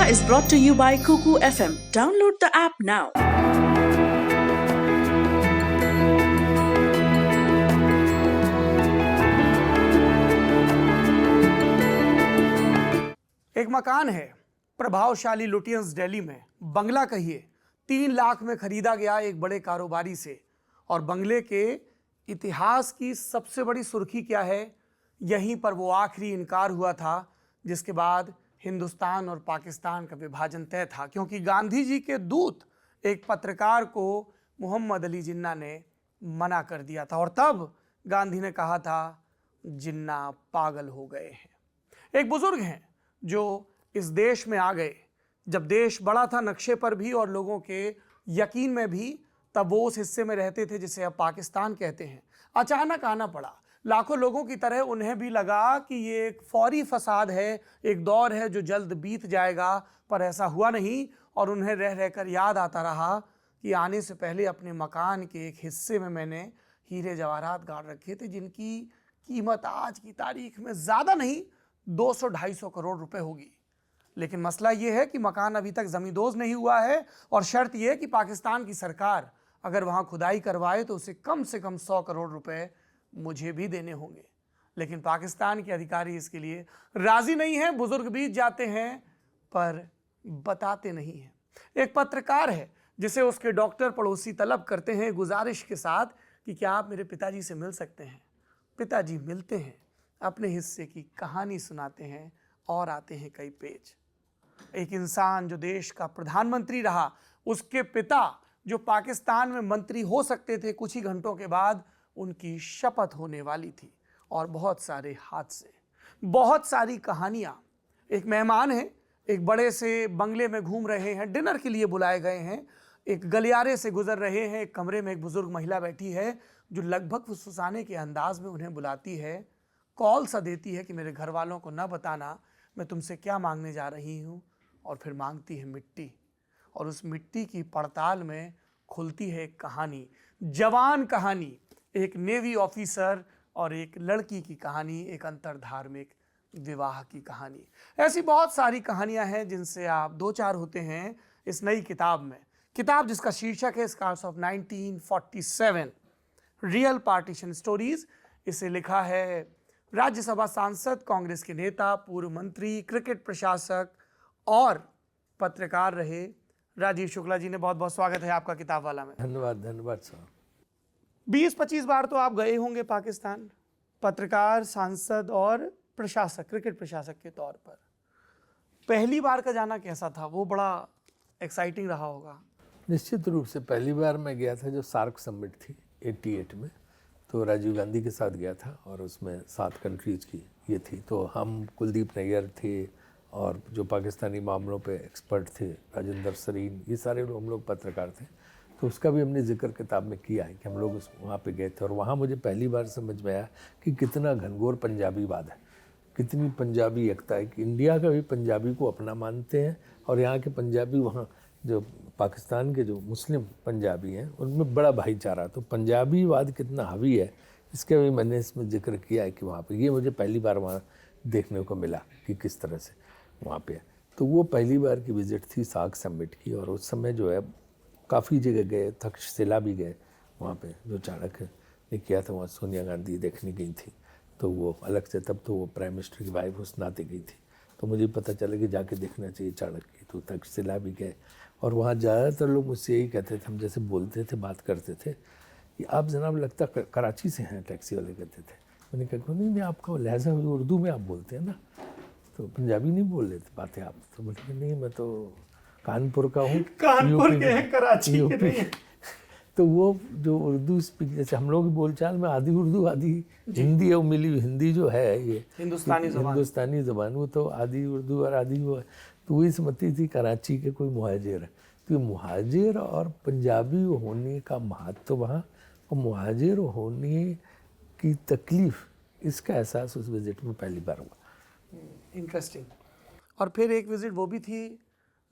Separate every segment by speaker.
Speaker 1: is brought to you by Kuku FM. Download the app now.
Speaker 2: एक मकान है प्रभावशाली लुटियंस दिल्ली में, बंगला कहिए, 3 लाख में खरीदा गया एक बड़े कारोबारी से। और बंगले के इतिहास की सबसे बड़ी सुर्खी क्या है? यहीं पर वो आखिरी इनकार हुआ था जिसके बाद हिंदुस्तान और पाकिस्तान का विभाजन तय था, क्योंकि गांधी जी के दूत एक पत्रकार को मोहम्मद अली जिन्ना ने मना कर दिया था। और तब गांधी ने कहा था, जिन्ना पागल हो गए हैं। एक बुजुर्ग हैं जो इस देश में आ गए जब देश बड़ा था नक्शे पर भी और लोगों के यकीन में भी, तब वो उस हिस्से में रहते थे जिसे अब पाकिस्तान कहते हैं। अचानक आना पड़ा। लाखों लोगों की तरह उन्हें भी लगा कि ये एक फौरी फसाद है, एक दौर है जो जल्द बीत जाएगा, पर ऐसा हुआ नहीं। और उन्हें रह रहकर याद आता रहा कि आने से पहले अपने मकान के एक हिस्से में मैंने हीरे जवाहरात गाड़ रखे थे जिनकी कीमत आज की तारीख में ज़्यादा नहीं 200-250 करोड़ रुपए होगी। लेकिन मसला यह है कि मकान अभी तक ज़मींदोज़ नहीं हुआ है और शर्त यह है कि पाकिस्तान की सरकार अगर वहाँ खुदाई करवाए तो उसे कम से कम 100 करोड़ रुपए मुझे भी देने होंगे। लेकिन पाकिस्तान के अधिकारी इसके लिए राज़ी नहीं हैं। बुजुर्ग बीत जाते हैं पर बताते नहीं हैं। एक पत्रकार है जिसे उसके डॉक्टर पड़ोसी तलब करते हैं गुजारिश के साथ कि क्या आप मेरे पिताजी से मिल सकते हैं। पिताजी मिलते हैं, अपने हिस्से की कहानी सुनाते हैं और आते हैं कई पेज। एक इंसान जो देश का प्रधानमंत्री रहा, उसके पिता जो पाकिस्तान में मंत्री हो सकते थे, कुछ ही घंटों के बाद उनकी शपथ होने वाली थी। और बहुत सारे हादसे, बहुत सारी कहानियाँ। एक मेहमान है, एक बड़े से बंगले में घूम रहे हैं, डिनर के लिए बुलाए गए हैं, एक गलियारे से गुजर रहे हैं। एक कमरे में एक बुजुर्ग महिला बैठी है जो लगभग फुसफुसाने के अंदाज में उन्हें बुलाती है, कॉल सा देती है कि मेरे घर वालों को न बताना मैं तुमसे क्या मांगने जा रही हूँ। और फिर मांगती है मिट्टी, और उस मिट्टी की पड़ताल में खुलती है एक कहानी, जवान कहानी, एक नेवी ऑफिसर और एक लड़की की कहानी, एक अंतरधार्मिक विवाह की कहानी। ऐसी बहुत सारी कहानियां हैं जिनसे आप दो चार होते हैं इस नई किताब में। किताब जिसका शीर्षक है scars of 1947, real partition stories. इसे लिखा है राज्यसभा सांसद, कांग्रेस के नेता, पूर्व मंत्री, क्रिकेट प्रशासक और पत्रकार रहे राजीव शुक्ला जी ने। बहुत बहुत स्वागत है आपका किताब वाला में।
Speaker 3: धन्यवाद सर।
Speaker 2: 20-25 बार तो आप गए होंगे पाकिस्तान, पत्रकार, सांसद और प्रशासक, क्रिकेट प्रशासक के तौर पर। पहली बार का जाना कैसा था? वो बड़ा एक्साइटिंग रहा होगा।
Speaker 3: निश्चित रूप से पहली बार मैं गया था जो सार्क समिट थी 88 में, तो राजीव गांधी के साथ गया था और उसमें 7 कंट्रीज़ की ये थी। तो हम कुलदीप नैयर थे और जो पाकिस्तानी मामलों पे एक्सपर्ट थे राजेंद्र सरीन, ये सारे हम लोग पत्रकार थे। तो उसका भी हमने जिक्र किताब में किया है कि हम लोग वहाँ पे गए थे। और वहाँ मुझे पहली बार समझ में आया कि कितना घनघोर पंजाबीवाद है, कितनी पंजाबी एकता है, कि इंडिया का भी पंजाबी को अपना मानते हैं और यहाँ के पंजाबी वहाँ जो पाकिस्तान के जो मुस्लिम पंजाबी हैं उनमें बड़ा भाईचारा। तो पंजाबीवाद कितना हावी है इसके भी मैंने इसमें जिक्र किया है कि वहाँ पे ये मुझे पहली बार वहाँ देखने को मिला कि किस तरह से वहाँ पे। तो वो पहली बार की विज़िट थी सार्क समिट की। और उस समय जो है काफ़ी जगह गए, तक्षशिला भी गए वहाँ पे, जो चाणक्य ने किया था। वहाँ सोनिया गांधी देखने गई थी, तो वो अलग से, तब तो वो प्राइम मिनिस्टर की वाइफ उस नाते गई थी, तो मुझे पता चला कि जाके देखना चाहिए चाणक्य। तो तक्षशिला भी गए और वहाँ ज़्यादातर लोग मुझसे यही कहते थे, हम जैसे बोलते थे, बात करते थे कि आप जनाब लगता कराची से हैं, टैक्सी वाले कहते थे। मैंने कहा नहीं, आपका लहजा उर्दू में आप बोलते हैं ना, तो पंजाबी नहीं बोल रहे थे बातें आप। तो बोले नहीं, मैं तो कानपुर का हूँ,
Speaker 2: कानपुर के हैं, कराची के नहीं।
Speaker 3: तो वो जो उर्दू स्पीक, जैसे हम लोग बोलचाल में आधी उर्दू आधी हिंदी है, वो मिली हुई हिंदी जो है ये हिंदुस्तानी ज़बान, वो तो आधी उर्दू और आधी वो है। तो वही समझती थी कराची के कोई मुहाजिर है। तो मुहाजिर और पंजाबी होने का महत्व वहाँ, और मुहाजिर होने की तकलीफ़, इसका एहसास उस विज़िट में पहली बार हुआ।
Speaker 2: इंटरेस्टिंग। और फिर एक विज़िट वो भी थी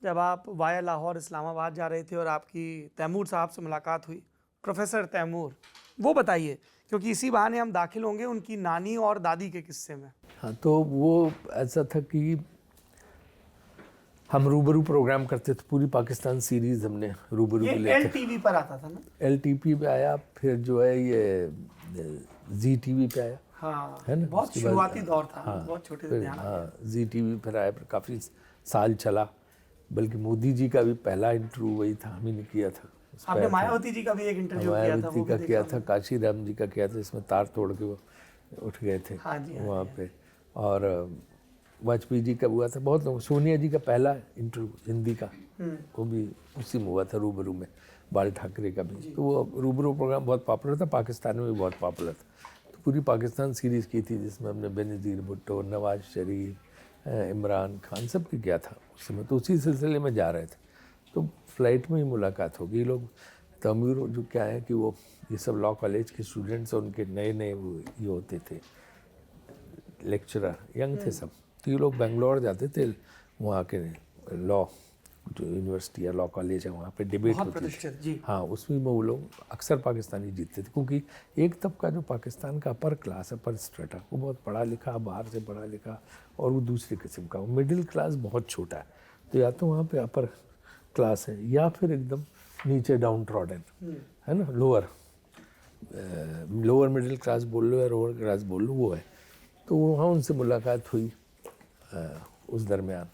Speaker 2: जब आप वाया लाहौर इस्लामाबाद जा रहे थे और आपकी तैमूर साहब से मुलाकात हुई, प्रोफेसर तैमूर। वो बताइए, क्योंकि इसी बहाने हम दाखिल होंगे उनकी नानी और दादी के किस्से में।
Speaker 3: हाँ, तो वो ऐसा था कि हम रूबरू प्रोग्राम करते थे, पूरी पाकिस्तान सीरीज हमने रूबरू
Speaker 2: ये
Speaker 3: पे लेते।
Speaker 2: LTV पर आता था ना?
Speaker 3: LTP पे आया, फिर जो है ये ZTV पे आया,
Speaker 2: हाँ,
Speaker 3: है ना?
Speaker 2: बहुत
Speaker 3: उसके बाद-
Speaker 2: शुरुआती दौर था,
Speaker 3: हाँ,
Speaker 2: बहुत छोटे से
Speaker 3: फिर
Speaker 2: ध्यान।
Speaker 3: हाँ ZTV फिर आया, फिर काफ़ी साल चला। बल्कि मोदी जी का भी पहला इंटरव्यू वही था, हम ही ने किया था। उस पे
Speaker 2: आपने
Speaker 3: आया था।
Speaker 2: मायावती जी का भी एक इंटरव्यू किया था,
Speaker 3: मायावती
Speaker 2: वो
Speaker 3: का
Speaker 2: भी
Speaker 3: किया
Speaker 2: देखा
Speaker 3: था, काशी राम जी का किया था, इसमें तार तोड़ के वो उठ गए थे
Speaker 2: हाँ जी, हाँ
Speaker 3: वहाँ पे। और वाजपेयी जी का हुआ था, बहुत लोग। सोनिया जी का पहला इंटरव्यू हिंदी का, वो भी उसी में हुआ था, रूबरू में। बाल ठाकरे का भी, तो वो रूबरू प्रोग्राम बहुत पॉपुलर था, पाकिस्तान में भी बहुत पॉपुलर था। तो पूरी पाकिस्तान सीरीज़ की थी, जिसमें हमने बेनज़ीर भुट्टो, नवाज शरीफ, इमरान खान सब की किया था उस समय। तो उसी सिलसिले में जा रहे थे, तो फ्लाइट में ही मुलाकात हो गई। लोग तमीर जो क्या है कि वो ये सब लॉ कॉलेज के स्टूडेंट्स, उनके नए नए वो ये होते थे लेक्चरर, यंग थे सब। तो ये लोग बेंगलोर जाते थे, वहाँ के लॉ जो यूनिवर्सिटी है, लॉ कॉलेज है, वहाँ पे डिबेट
Speaker 2: बहुत
Speaker 3: होती
Speaker 2: प्रतिष्ठित,
Speaker 3: थी।
Speaker 2: जी।
Speaker 3: हाँ, उसमें वो लोग अक्सर पाकिस्तानी जीतते थे, क्योंकि एक तबका जो पाकिस्तान का अपर क्लास, अपर स्ट्रेटा, वो बहुत पढ़ा लिखा, बाहर से पढ़ा लिखा, और वो दूसरी किस्म का, वो मिडिल क्लास बहुत छोटा है। तो या तो वहाँ पे अपर क्लास है, या फिर एकदम नीचे डाउन ट्रॉडन है ना, लोअर मिडिल क्लास बोल लो या लोअर क्लास बोल लो, वो है। तो वहाँ उनसे मुलाकात हुई उस दरमियान,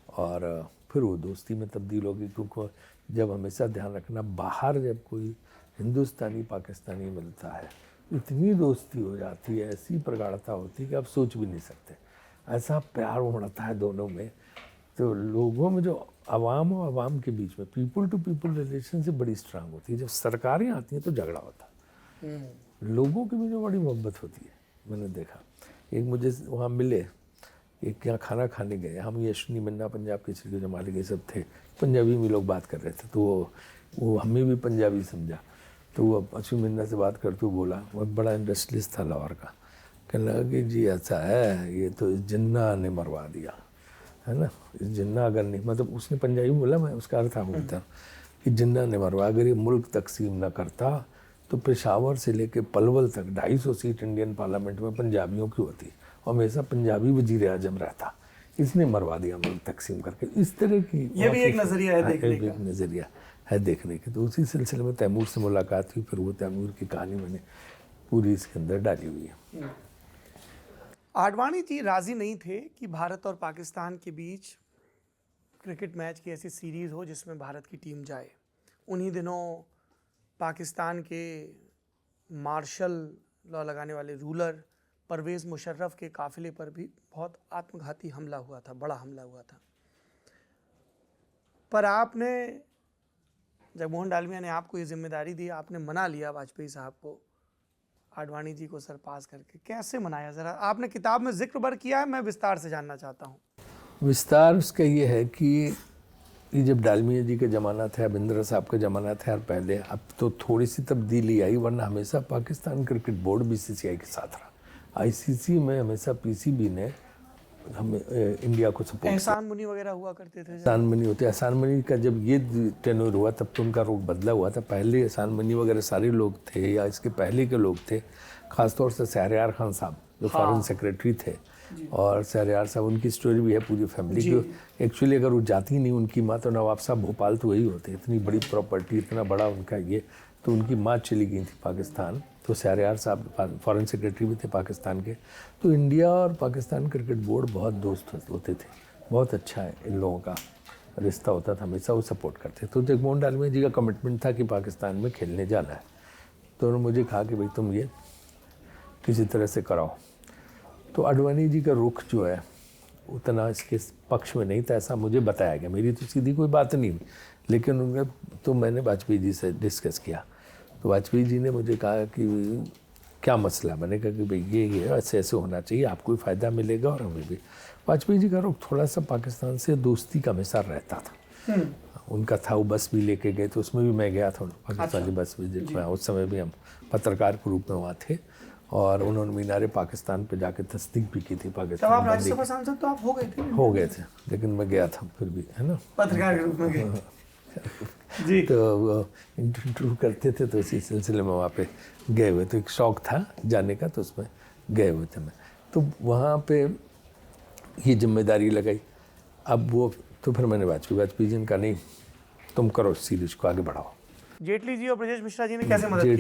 Speaker 3: और फिर वो दोस्ती में तब्दील हो गई। क्योंकि जब हमेशा ध्यान रखना, बाहर जब कोई हिंदुस्तानी पाकिस्तानी मिलता है, इतनी दोस्ती हो जाती है, ऐसी प्रगाढ़ता होती है कि आप सोच भी नहीं सकते। ऐसा प्यार उमड़ता है दोनों में। तो लोगों में जो अवाम और अवाम के बीच में पीपल टू पीपल रिलेशनशिप बड़ी स्ट्रांग होती है। जब सरकारें आती हैं तो झगड़ा होता है, लोगों के बीच में बड़ी मोहब्बत होती है। मैंने देखा, एक मुझे वहाँ मिले, एक यहाँ खाना खाने गए हम, यशनी मन्ना, पंजाब केसरी के जमाले के सब थे, पंजाबी में लोग बात कर रहे थे। तो वो हमें भी पंजाबी समझा, तो वो अश्विन मन्ना से बात करते हुए बोला, वो बड़ा इंडस्ट्रियलिस्ट था लाहौर का, कहने लगा कि जी ऐसा है, ये तो जिन्ना ने मरवा दिया है ना। जिन्ना अगर नहीं, मतलब उसने पंजाबी बोला, मैं उसका अर्थ आपको बता कि जिन्ना ने मरवा, अगर ये मुल्क तकसीम न करता तो पेशावर से लेके पलवल तक 250 सीट इंडियन पार्लियामेंट में पंजाबियों की होती, और हमेशा पंजाबी वजीर आजम रहता। इसने मरवा दिया मुल्क तकसीम करके। इस तरह की
Speaker 2: ये भी एक नज़रिया है देखने का।
Speaker 3: एक नज़रिया है देखने की। तो उसी सिलसिले में तैमूर से मुलाकात हुई, फिर वो तैमूर की कहानी मैंने पूरी इसके अंदर डाली हुई है।
Speaker 2: आडवाणी जी राजी नहीं थे कि भारत और पाकिस्तान के बीच क्रिकेट मैच की ऐसी सीरीज़ हो जिसमें भारत की टीम जाए। उन्हीं दिनों पाकिस्तान के मार्शल लॉ लगाने वाले रूलर परवेज़ मुशर्रफ के काफ़िले पर भी बहुत आत्मघाती हमला हुआ था, बड़ा हमला हुआ था। पर आपने, जगमोहन डालमिया ने आपको ये जिम्मेदारी दी, आपने मना लिया वाजपेयी साहब को आडवाणी जी को सरपास करके। कैसे मनाया, ज़रा आपने किताब में जिक्र भर किया है, मैं विस्तार से जानना चाहता हूँ।
Speaker 3: विस्तार उसका ये है कि ये जब डालमिया जी का ज़माना था, बिंद्रा साहब का ज़माना था, और पहले, अब तो थोड़ी सी तब्दीली आई, वरना हमेशा पाकिस्तान क्रिकेट बोर्ड BCCI के साथ रहा। ICC में हमेशा PCB ने हमें इंडिया को सपोर्ट।
Speaker 2: एहसान मुनी वगैरह हुआ करते थे।
Speaker 3: एहसान मनी होते, एहसान मनी का जब ये टेन्योर हुआ तब तो उनका रुख बदला हुआ था। पहले एहसान मनी वगैरह सारे लोग थे, या इसके पहले के लोग थे, ख़ासतौर से शहरयार खान साहब जो फॉरेन सेक्रेटरी थे। और शहरयार साहब, उनकी स्टोरी भी है पूरी फैमिली की। एक्चुअली अगर वो जाती नहीं, उनकी माँ, तो नवाब साहब भोपाल तो वही होते, इतनी बड़ी प्रॉपर्टी, इतना बड़ा उनका ये। तो उनकी माँ चली गई थी पाकिस्तान, तो शहरयार साहब फॉरेन सेक्रेटरी भी थे पाकिस्तान के। तो इंडिया और पाकिस्तान क्रिकेट बोर्ड बहुत दोस्त होते थे, बहुत अच्छा है इन लोगों का रिश्ता होता था, हमेशा वो सपोर्ट करते। तो जगमोहन डालमिया जी का कमिटमेंट था कि पाकिस्तान में खेलने जाना है, तो उन्होंने मुझे कहा कि भाई तुम ये किसी तरह से कराओ। तो आडवाणी जी का रुख जो है उतना इसके पक्ष में नहीं था, ऐसा मुझे बताया गया। मेरी तो सीधी कोई बात नहीं, लेकिन उनका तो मैंने वाजपेयी जी से डिस्कस किया। तो वाजपेयी जी ने मुझे कहा कि क्या मसला। मैंने कहा कि भाई ये ऐसे ऐसे होना चाहिए, आपको भी फ़ायदा मिलेगा और हमें भी। वाजपेयी जी का रुख थोड़ा सा पाकिस्तान से दोस्ती का हमेशा रहता था। उनका था, वो बस भी लेके गए, तो उसमें भी मैं गया था पाकिस्तानी बस विजिट में। उस समय भी हम पत्रकार के रूप में वहाँ थे, और उन्होंने मीनारे पाकिस्तान पे जाके तस्दीक भी की थी पाकिस्तान।
Speaker 2: जब आप राज्यसभा सांसद तो आप हो गए थे,
Speaker 3: लेकिन मैं गया था फिर भी, है ना,
Speaker 2: पत्रकार के रूप में गए जी।
Speaker 3: तो इंटरव्यू करते थे, तो इसी सिलसिले में वहाँ पे गए हुए। तो एक शौक़ था जाने का, तो उसमें गए हुए थे मैं। तो वहाँ पे ये जिम्मेदारी लगाई। अब वो तो फिर मैंने वाजपेयी जी ने कहा नहीं, तुम करो सीरीज को आगे बढ़ाओ।
Speaker 2: जेटली जी और ब्रजेश मिश्रा जी ने कैसे मदद की?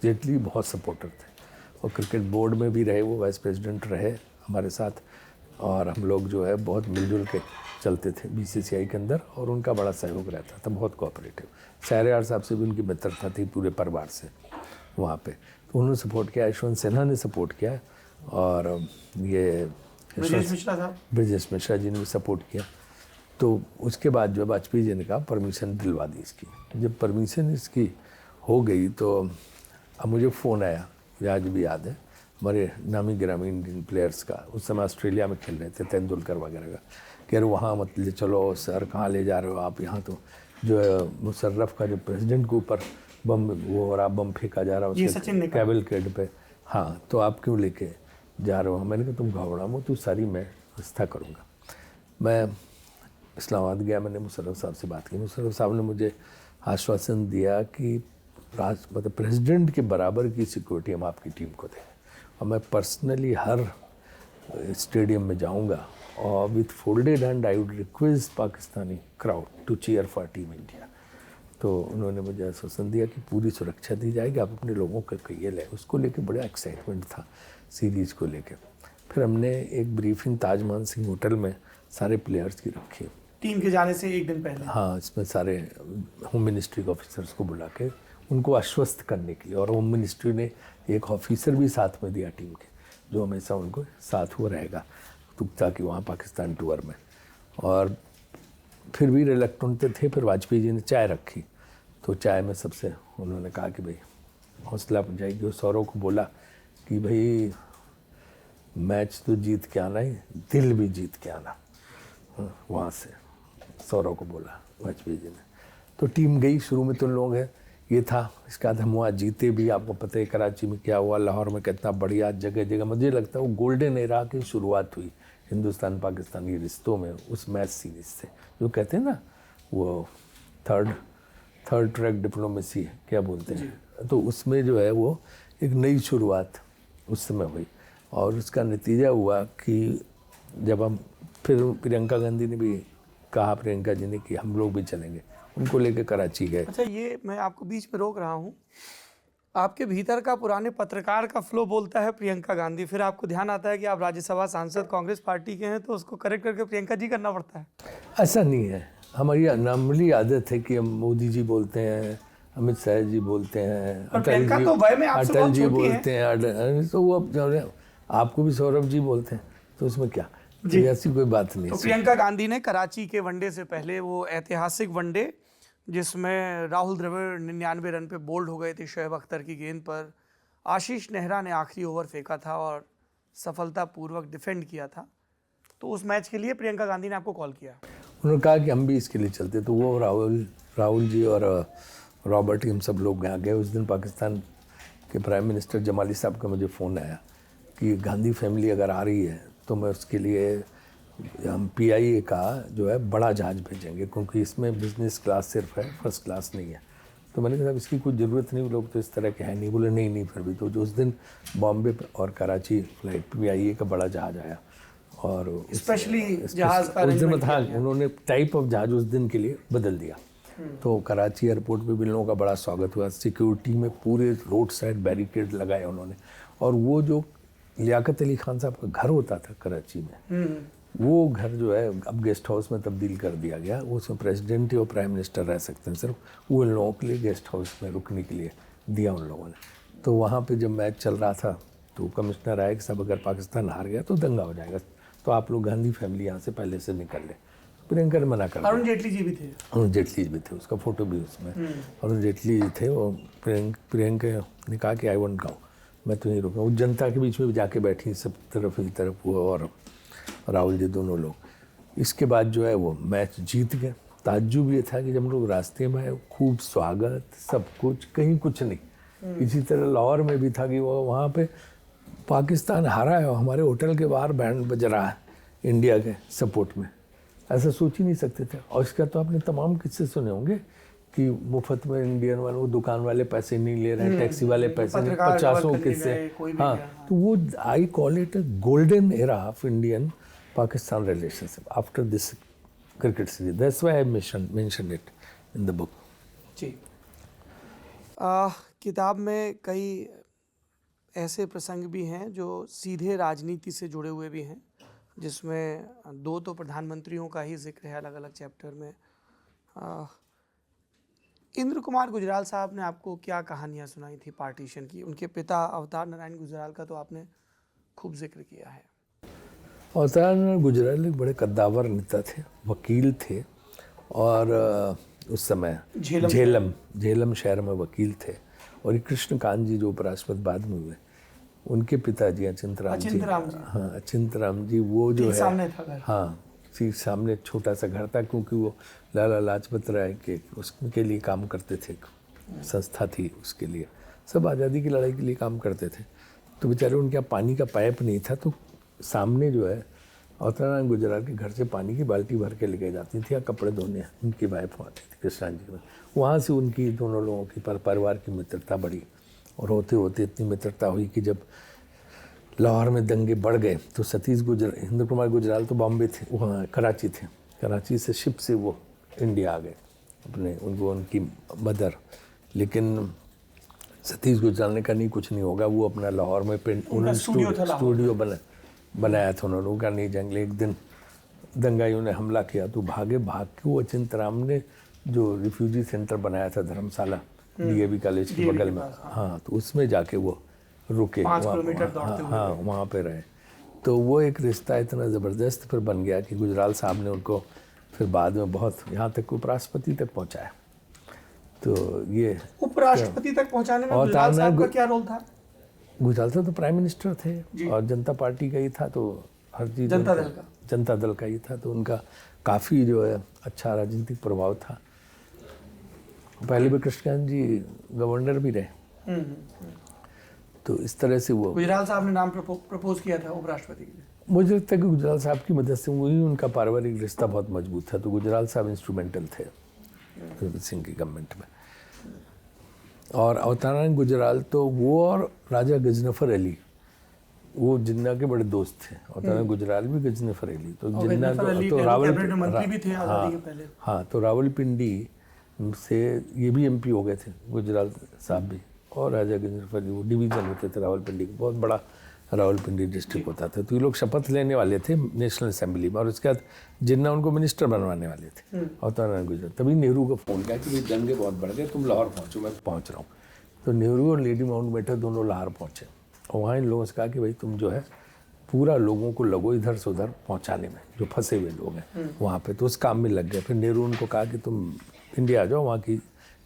Speaker 3: जेटली बहुत सपोर्टर थे और क्रिकेट बोर्ड में भी रहे, वो वाइस प्रेसिडेंट रहे हमारे साथ, और हम लोग जो है बहुत मिलजुल के चलते थे बीसीसीआई के अंदर, और उनका बड़ा सहयोग रहता था, बहुत कोऑपरेटिव। शहरयार साहब से भी उनकी मित्रता थी पूरे परिवार से वहाँ पे, तो उन्होंने सपोर्ट किया। यशवंत सिन्हा ने सपोर्ट किया, और ये ब्रजेश मिश्रा जी ने भी सपोर्ट किया। तो उसके बाद जो वाजपेयी जी ने कहा परमिशन दिलवा दी इसकी। जब परमिशन इसकी हो गई तो अब मुझे फ़ोन आया, मुझे आज भी याद है, हमारे नामी गिरामी इंडियन प्लेयर्स का, उस समय ऑस्ट्रेलिया में खेल रहे थे तेंदुलकर वगैरह का, कि अरे वहाँ मत ले चलो सर, कहाँ ले जा रहे हो आप, यहाँ तो जो है मुशर्रफ का जो प्रेसिडेंट के ऊपर बम वो और आप बम फेंका जा रहा है उसके कैवलकेड पे, हाँ तो आप क्यों लेके जा रहे हो? मैंने कहा तुम घबराओ मत, तू सारी मैं व्यवस्था करूँगा। मैं इस्लामाबाद गया, मैंने मुशर्रफ साहब से बात की। मुशर्रफ साहब ने मुझे आश्वासन दिया कि मतलब प्रेसिडेंट के बराबर की सिक्योरिटी हम आपकी टीम को दें, और मैं पर्सनली हर स्टेडियम में जाऊंगा, और with folded hand I would request Pakistani crowd to cheer for team India. तो उन्होंने मुझे आश्वासन दिया कि पूरी सुरक्षा दी जाएगी, आप अपने लोगों को कहिए लें। उसको लेके बड़ा एक्साइटमेंट था सीरीज़ को लेके। फिर हमने एक ब्रीफिंग ताज मान सिंह होटल में सारे प्लेयर्स की रखी
Speaker 2: टीम के जाने से एक दिन पहले।
Speaker 3: हाँ, इसमें सारे होम मिनिस्ट्री के ऑफिसर्स को बुला के उनको आश्वस्त करने के लिए, और होम मिनिस्ट्री ने एक ऑफिसर भी साथ में दिया टीम के, जो हमेशा उनको साथ वो रहेगा ताकि वहाँ पाकिस्तान टूर में। और फिर भी रिलक्टेंट थे। फिर वाजपेयी जी ने चाय रखी, तो चाय में सबसे उन्होंने कहा कि भाई हौसला जाएगी, और सौरव को बोला कि भाई मैच तो जीत के आना ही, दिल भी जीत के आना। वहाँ से सौरव को बोला वाजपेयी जी ने। तो टीम गई, शुरू में तो लोग हैं ये था, इसका बाद हम वहाँ जीते भी। आपको पता है कराची में क्या हुआ, लाहौर में कितना बढ़िया, जगह जगह मुझे लगता है वो गोल्डन एरा की शुरुआत हुई हिंदुस्तान पाकिस्तान के रिश्तों में उस मैच सीरीज से, जो कहते हैं ना वो थर्ड ट्रैक डिप्लोमेसी क्या बोलते हैं, तो उसमें जो है वो एक नई शुरुआत उस समय हुई। और उसका नतीजा हुआ कि जब हम फिर प्रियंका गांधी ने भी कहा, प्रियंका जी ने, कि हम लोग भी चलेंगे, उनको लेकर कराची गए।
Speaker 2: अच्छा, ये मैं आपको बीच में रोक रहा हूँ, आपके भीतर का पुराने पत्रकार का फ्लो बोलता है प्रियंका गांधी, फिर आपको ध्यान आता है कि आप राज्यसभा सांसद कांग्रेस पार्टी के हैं, तो उसको करेक्ट करके प्रियंका जी करना पड़ता है।
Speaker 3: ऐसा नहीं है, हमारी नॉर्मली आदत है कि हम मोदी जी बोलते हैं, अमित शाह जी बोलते हैं, अटल जी बोलते हैं, तो वो अब आपको भी सौरभ जी बोलते हैं, तो उसमें क्या ऐसी कोई बात नहीं।
Speaker 2: तो प्रियंका गांधी ने कराची के वनडे से पहले, वो ऐतिहासिक वनडे जिसमें राहुल द्रविड़ 99 रन पे बोल्ड हो गए थे शोएब अख्तर की गेंद पर, आशीष नेहरा ने आखिरी ओवर फेंका था और सफलतापूर्वक डिफेंड किया था, तो उस मैच के लिए प्रियंका गांधी ने आपको कॉल किया।
Speaker 3: उन्होंने कहा कि हम भी इसके लिए चलते, तो वो राहुल जी और रॉबर्ट, हम सब लोग यहाँ गए। उस दिन पाकिस्तान के प्राइम मिनिस्टर जमाली साहब का मुझे फ़ोन आया कि गांधी फैमिली अगर आ रही है तो मैं उसके लिए हम PIA का जो है बड़ा जहाज़ भेजेंगे, क्योंकि इसमें बिज़नेस क्लास सिर्फ है, फर्स्ट क्लास नहीं है। तो मैंने कहा इसकी कोई ज़रूरत नहीं, लोग तो इस तरह के हैं नहीं। बोले नहीं फिर भी। तो जो उस दिन बॉम्बे और कराची फ्लाइट PIA का बड़ा जहाज़ आया, और
Speaker 2: स्पेशली जहाज़ का
Speaker 3: उस दिन था, उन्होंने टाइप ऑफ जहाज़ उस दिन के लिए बदल दिया। तो कराची एयरपोर्ट पे भी लोगों का बड़ा स्वागत हुआ, सिक्योरिटी में पूरे रोड साइड बैरिकेड लगाए उन्होंने। और वो जो लियाकत अली खान साहब का घर होता था कराची में, वो घर जो है अब गेस्ट हाउस में तब्दील कर दिया गया। उसमें प्रेसिडेंट और प्राइम मिनिस्टर रह सकते हैं, सिर्फ वो इन लोगों के लिए गेस्ट हाउस में रुकने के लिए दिया उन लोगों ने। तो वहाँ पे जब मैच चल रहा था तो कमिश्नर आया कि सब अगर पाकिस्तान हार गया तो दंगा हो जाएगा, तो आप लोग गांधी फैमिली यहाँ से पहले से निकल ले। प्रियंका ने मना कर दिया।
Speaker 2: अरुण जेटली जी भी थे।
Speaker 3: अरुण जेटली भी थे, उसका फोटो भी उसमें अरुण जेटली थे। वो प्रियंका ने कहा कि आई वोंट गो, मैं तो नहीं रुका। वो जनता के बीच में भी जाके बैठी, सब तरफ ही तरफ, वो और राहुल जी दोनों लोग। इसके बाद जो है वो मैच जीत गए। ताज्जुब ये था कि जब हम लोग रास्ते में आए, खूब स्वागत, सब कुछ, कहीं कुछ नहीं। इसी तरह लाहौर में भी था कि वो वहाँ पे पाकिस्तान हारा है और हमारे होटल के बाहर बैंड बज रहा है इंडिया के सपोर्ट में। ऐसा सोच ही नहीं सकते थे। और इसका तो आपने तमाम किस्से सुने होंगे कि मुफ्त में इंडियन वाले, वो दुकान वाले पैसे नहीं ले रहे हैं, टैक्सी वाले पैसे नहीं, 50 किस्से। हाँ, तो वो I call it a golden era of Indian Pakistan relationship after this cricket series. That's why I mentioned it in the book.
Speaker 2: जी। किताब में कई ऐसे प्रसंग भी हैं जो सीधे राजनीति से जुड़े हुए भी हैं, जिसमें दो तो प्रधानमंत्रियों का ही जिक्र है अलग अलग चैप्टर में। इंद्र कुमार गुजराल साहब ने आपको क्या कहानियाँ सुनाई थी पार्टीशन की? उनके पिता अवतार नारायण गुजराल का तो आपने खूब जिक्र किया है।
Speaker 3: अवतार नारायण गुजराल एक बड़े कद्दावर नेता थे, वकील थे, और उस समय झेलम शहर में वकील थे। और ये कृष्णकांत जी जो उपराष्ट्रपति बाद में हुए, उनके पिताजी अचिंतराम जी, हाँ अचिंतराम जी, वो जो है
Speaker 2: सामने था घर।
Speaker 3: हाँ, ठीक सामने एक छोटा सा घर था, क्योंकि वो लाला लाजपत राय के उसके लिए काम करते थे, संस्था थी उसके लिए, सब आज़ादी की लड़ाई के लिए काम करते थे। तो बेचारे उनके यहाँ पानी का पाइप नहीं था, तो सामने जो है अवतार नारायण गुजराल के घर से पानी की बाल्टी भर के लेके जाती थी या कपड़े धोने उनकी वाइफ आती थी कृष्णा जी में। वहाँ से उनकी दोनों लोगों की परिवार की मित्रता बढ़ी, और होते होते इतनी मित्रता हुई कि जब लाहौर में दंगे बढ़ गए तो इंद्र कुमार गुजराल तो बॉम्बे थे, वहाँ कराची थे, कराची से शिप से वो इंडिया आ गए अपने, उनको उनकी मदर। लेकिन सतीश गुजराल ने कहा नहीं कुछ नहीं होगा, वो अपना लाहौर में उन्होंने स्टूडियो बनाया था उन्होंने, वो कहा नहीं जाएंगे। एक दिन दंगाइयों ने हमला किया तो भाग के वो अचिंतराम ने जो रिफ्यूजी सेंटर बनाया था धर्मशाला DAV कॉलेज के बगल में, हाँ, तो उसमें जाके वो रुके,
Speaker 2: 5 किलोमीटर दौड़ते हुए।
Speaker 3: हाँ वहाँ पे रहे। तो वो एक रिश्ता इतना ज़बरदस्त फिर बन गया कि गुजराल साहब ने उनको फिर बाद में बहुत यहाँ तक उपराष्ट्रपति तक पहुँचाया। तो ये
Speaker 2: उपराष्ट्रपति तक पहुँचाने में गुजराल साहब का क्या रोल था?
Speaker 3: गुजराल साहब तो प्राइम मिनिस्टर थे और जनता पार्टी का ही था, तो हर चीज़ जनता दल का ही था, तो उनका काफ़ी जो है अच्छा राजनीतिक प्रभाव था। पहले भी कृष्णकांत जी गवर्नर भी रहे। तो इस तरह से वो
Speaker 2: गुजराल साहब ने नाम प्रपोज किया था उपराष्ट्रपति के लिए। मुझे
Speaker 3: लगता है कि गुजराल साहब की मदद से वही उनका पारिवारिक रिश्ता बहुत मजबूत था, तो गुजराल साहब इंस्ट्रूमेंटल थे रवि सिंह की गवर्नमेंट में। और अवतार नारायण गुजराल तो वो और राजा गजनफर अली, वो जिन्ना के बड़े दोस्त थे। अवतार नारायण गुजराल भी गजनफर अली, तो जिन्ना तो रावलपिंडी से ये भी MP हो गए थे गुजराल साहब भी, और राजा गजनफर जी वो डिवीज़न होते थे रावलपिंडी, बहुत बड़ा रावलपिंडी डिस्ट्रिक्ट होता था। तो ये लोग शपथ लेने वाले थे नेशनल असेंबली में, और उसके बाद जिन्ना उनको मिनिस्टर बनवाने वाले थे अवतार नारायण गुजराल। तभी नेहरू को फ़ोन किया कि भाई दंगे बहुत बढ़ गए, तुम लाहौर पहुँचो, मैं पहुँच रहा हूँ। तो नेहरू और लेडी माउंटबेटन दोनों लाहौर पहुँचे, और वहाँ इन लोगों से कहा कि भाई तुम जो है पूरा लोगों को लगो इधर से उधर पहुँचाने में, जो फंसे हुए लोग हैं वहाँ पे। तो उस काम में लग गए। फिर नेहरू उनको कहा कि तुम इंडिया आ जाओ, वहाँ की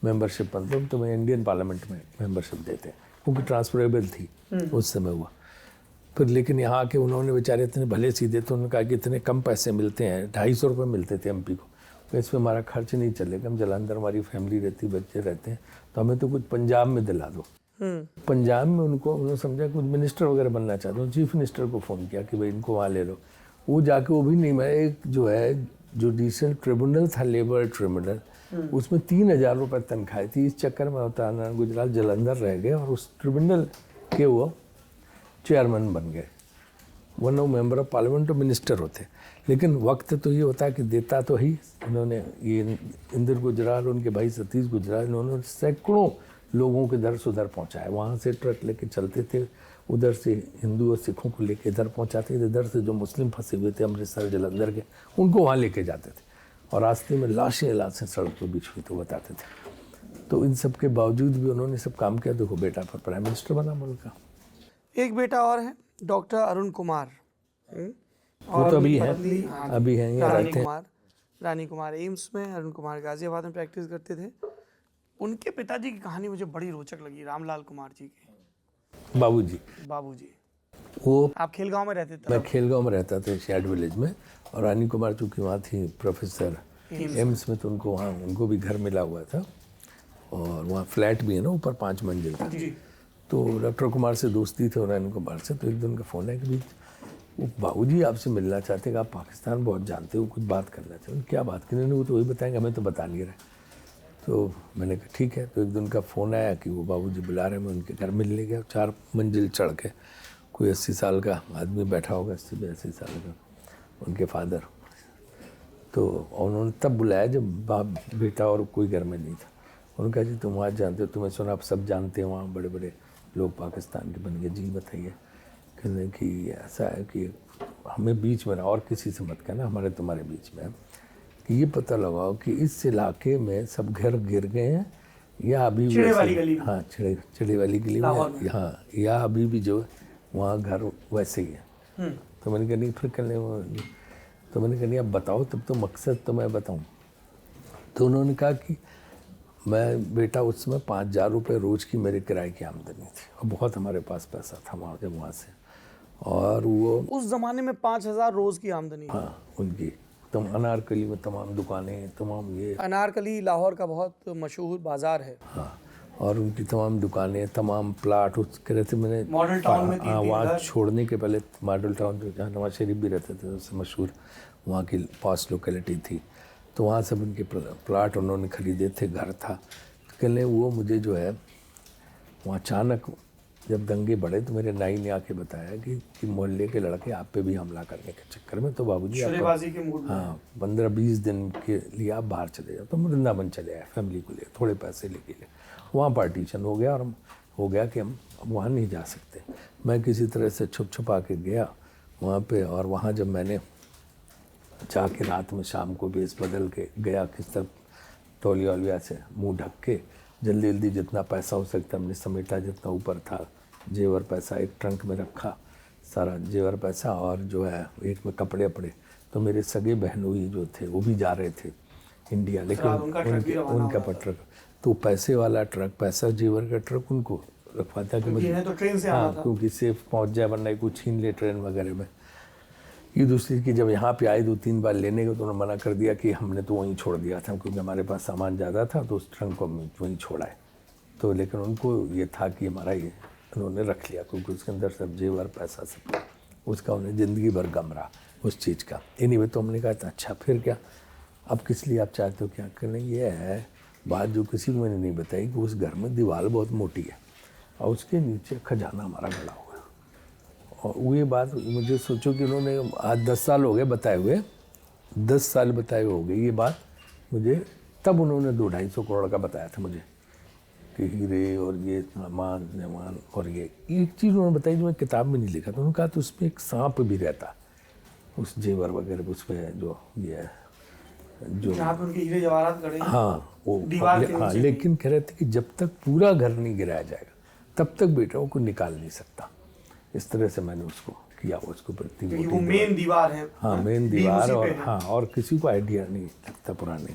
Speaker 3: मेंबरशिप बनते हो, तुम्हें इंडियन पार्लियामेंट में मेंबरशिप देते हैं, क्योंकि ट्रांसफरेबल थी उस समय हुआ। फिर लेकिन यहाँ आके उन्होंने बेचारे इतने भले सीधे, तो उन्होंने कहा कि इतने कम पैसे मिलते हैं, 250 रुपये मिलते थे MP को, तो इसमें हमारा खर्च नहीं चलेगा, हम जलंधर हमारी फैमिली रहती, बच्चे रहते हैं, तो हमें तो कुछ पंजाब में दिला दो। पंजाब में उन्होंने समझा कुछ मिनिस्टर वगैरह बनना चाहते हो, चीफ मिनिस्टर को फ़ोन किया कि भाई इनको वहाँ ले लो। वो जाके वो भी नहीं, मैं एक जो है जुडिशल ट्रिब्यूनल था, लेबर ट्रिब्यूनल, उसमें 3000 रुपये तनख्वाह थी। इस चक्कर में अवतार नारायण गुजराल जलंधर रह गए और उस ट्रिब्यूनल के वो चेयरमैन बन गए, वरना वो मेंबर ऑफ पार्लियामेंट और मिनिस्टर होते। लेकिन वक्त तो ये होता है कि देता तो ही, इन्होंने ये इंद्र गुजराल, उनके भाई सतीश गुजराल, इन्होंने सैकड़ों लोगों के दर से उधर पहुँचाया। वहाँ से ट्रक लेके चलते थे, उधर से हिंदू और सिखों को लेके इधर पहुँचाते थे, इधर से जो मुस्लिम फंसे हुए थे अमृतसर जलंधर के, उनको वहाँ लेके जाते थे, और रास्ते में लाशें सड़क पर बिछ हुई तो बताते थे। तो इन सब के बावजूद भी उन्होंने सब काम किया। देखो बेटा फिर प्राइम मिनिस्टर बना मुल्क का।
Speaker 2: एक बेटा और है डॉक्टर अरुण कुमार,
Speaker 3: वो तो अभी हैं
Speaker 2: रानी कुमार एम्स में, अरुण कुमार गाजियाबाद में प्रैक्टिस करते थे। उनके पिताजी की कहानी मुझे बड़ी रोचक लगी, रामलाल कुमार जी की बाबूजी।
Speaker 3: वो
Speaker 2: आप खेलगांव में रहते थे?
Speaker 3: मैं खेलगांव में रहता था, शेड विलेज में, और रानी कुमार चूँकि वहाँ थी प्रोफेसर एम्स में, तो उनको वहाँ उनको भी घर मिला हुआ था, और वहाँ फ्लैट भी है ना, ऊपर 5 मंजिल था। तो डॉक्टर कुमार से दोस्ती थी और रानी कुमार से। तो एक दिन का फ़ोन है कि भाई वो बाबूजी आपसे मिलना चाहते हैं, आप पाकिस्तान बहुत जानते हो, कुछ बात करना चाहते हो। क्या बात करनी? वो तो वही बताएंगे, हमें तो बता नहीं रहे। तो मैंने कहा ठीक है। तो एक दिन का फ़ोन आया कि वो बाबूजी बुला रहे हैं, मैं उनके घर मिलने गया। 4 मंजिल चढ़ के कोई 80 साल का आदमी बैठा होगा, 80-82 साल का, उनके फादर। तो उन्होंने तब बुलाया जब बाप बेटा और कोई घर में नहीं था। उन्होंने कहा जी तुम वहाँ जानते हो, तुम्हें सुना आप सब जानते हैं वहाँ बड़े बड़े लोग पाकिस्तान के बन गए। जी बताइए। कहने कि ऐसा है कि हमें बीच में ना, और किसी से मत कहना, हमारे तुम्हारे बीच में कि ये पता लगाओ कि इस इलाके में सब घर गिर गए हैं या अभी भी
Speaker 2: चिड़े वाली गली में।
Speaker 3: हाँ चिड़े वाली गली में, हाँ, या अभी भी जो वहाँ घर वैसे ही है। तो मैंने कहा नहीं, फिर कहने तो मैंने कहा नहीं अब बताओ, तब तो मकसद तो मैं बताऊँ। तो उन्होंने कहा कि मैं बेटा उस समय 5,000 रुपये रोज़ की मेरे किराए की आमदनी थी और बहुत हमारे पास पैसा था वहाँ जब वहाँ से, और वो
Speaker 2: उस ज़माने में 5,000 रोज़ की आमदनी।
Speaker 3: हाँ उनकी तम अनारकली में तमाम दुकानें, तमाम ये
Speaker 2: अनारकली लाहौर का बहुत मशहूर बाज़ार है।
Speaker 3: हाँ, और उनकी तमाम दुकानें, तमाम प्लाट, उस कह रहे थे मैंने
Speaker 2: मॉडल टाउन में
Speaker 3: हाँ वहाँ छोड़ने के पहले मॉडल टाउन जो जहाँ नवाज शरीफ भी रहते थे उससे मशहूर वहाँ की पास लोकेलिटी थी, तो वहाँ सब उनके प्लाट उन्होंने ख़रीदे थे, घर था। तो कहने वो मुझे जो है वहाँ अचानक जब दंगे बढ़े तो मेरे नाई ने आके बताया कि मोहल्ले के लड़के आप पे भी हमला करने के चक्कर में, तो बाबूजी आप हाँ 15-20 दिन के लिए आप बाहर चले जाओ। तो वृंदावन चले आए फैमिली को ले, थोड़े पैसे लेके गए। वहाँ पार्टीशन हो गया और हो गया कि हम वहाँ नहीं जा सकते। मैं किसी तरह से छुपा के गया वहाँ पे, और वहाँ जब मैंने जाके रात में शाम को बेस बदल के गया किस तरह तौलिया वौलिया से मुँह ढक के जल्दी जल्दी जितना पैसा हो सकता हमने समेटा, जितना ऊपर था जेवर पैसा एक ट्रंक में रखा, सारा जेवर पैसा, और जो है एक में कपड़े अपड़े। तो मेरे सगे बहनोई जो थे वो भी जा रहे थे इंडिया, लेकिन उनका ट्रक तो पैसे वाला ट्रक, पैसा जेवर का ट्रक उनको रखवाता कि मुझे
Speaker 2: तो ट्रेन से
Speaker 3: हाँ क्योंकि सेफ पहुँच जाए, वरना कुछ छीन ले ट्रेन वगैरह में। ये दूसरी की जब यहाँ पे आए 2-3 बार लेने को तो उन्होंने मना कर दिया कि हमने तो वहीं छोड़ दिया था क्योंकि हमारे पास सामान ज़्यादा था, तो उस ट्रंक को वहीं छोड़ा है। तो लेकिन उनको ये था कि हमारा ये उन्होंने रख लिया क्योंकि उसके अंदर सब जेवर पैसा सब, उसका उन्हें ज़िंदगी भर गम रहा उस चीज़ का। एनीवे तो हमने कहा था अच्छा फिर क्या, अब किस लिए आप चाहते हो क्या करना। ये है बात जो किसी को मैंने नहीं बताई कि उस घर में दीवार बहुत मोटी है और उसके नीचे खजाना हमारा गड़ा हुआ है। और ये बात मुझे सोचो कि उन्होंने आज 10 साल हो गए बताए हुए, 10 साल बताए हो गए ये बात मुझे, तब उन्होंने 200-250 करोड़ का बताया था मुझे कि हीरे और ये सामान और ये एक चीज़ उन्होंने बताई जो मैं किताब में नहीं लिखा था। उन्होंने कहा तो उसमें एक सांप भी रहता उस जेवर वगैरह उसमें जो ये जो
Speaker 2: उनके हीरे जवाहरात गड़े
Speaker 3: हाँ वो
Speaker 2: दीवार के
Speaker 3: हाँ, लेकिन कह रहे थे कि जब तक पूरा घर नहीं गिराया जाएगा तब तक बेटाओं को निकाल नहीं सकता। इस तरह से मैंने उसको किया, उसको प्रति
Speaker 2: वो मेन दीवार है।
Speaker 3: हाँ मेन दीवार, और हाँ और किसी को आइडिया नहीं लगता पुराने।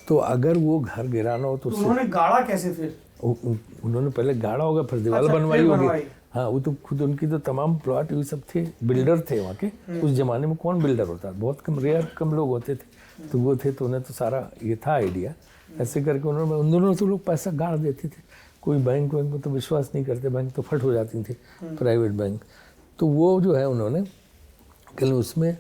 Speaker 3: तो अगर वो घर गिराना हो तो
Speaker 2: उन्होंने गाड़ा कैसे फिर?
Speaker 3: उन्होंने पहले गाड़ा होगा फिर दीवार बनवाई होगी। हाँ वो तो खुद उनकी तो तमाम प्लॉट ये सब थे, बिल्डर थे वहाँ के। उस जमाने में कौन बिल्डर होता, बहुत कम रेयर कम लोग होते थे, तो वो थे तो उन्हें तो सारा ये था आइडिया। ऐसे करके उन्होंने उन दोनों तो लोग पैसा गाड़ देते थे। कोई बैंक वैंक में तो विश्वास नहीं करते, बैंक तो फट हो जाती थी प्राइवेट बैंक। तो वो जो है उन्होंने कल उसमें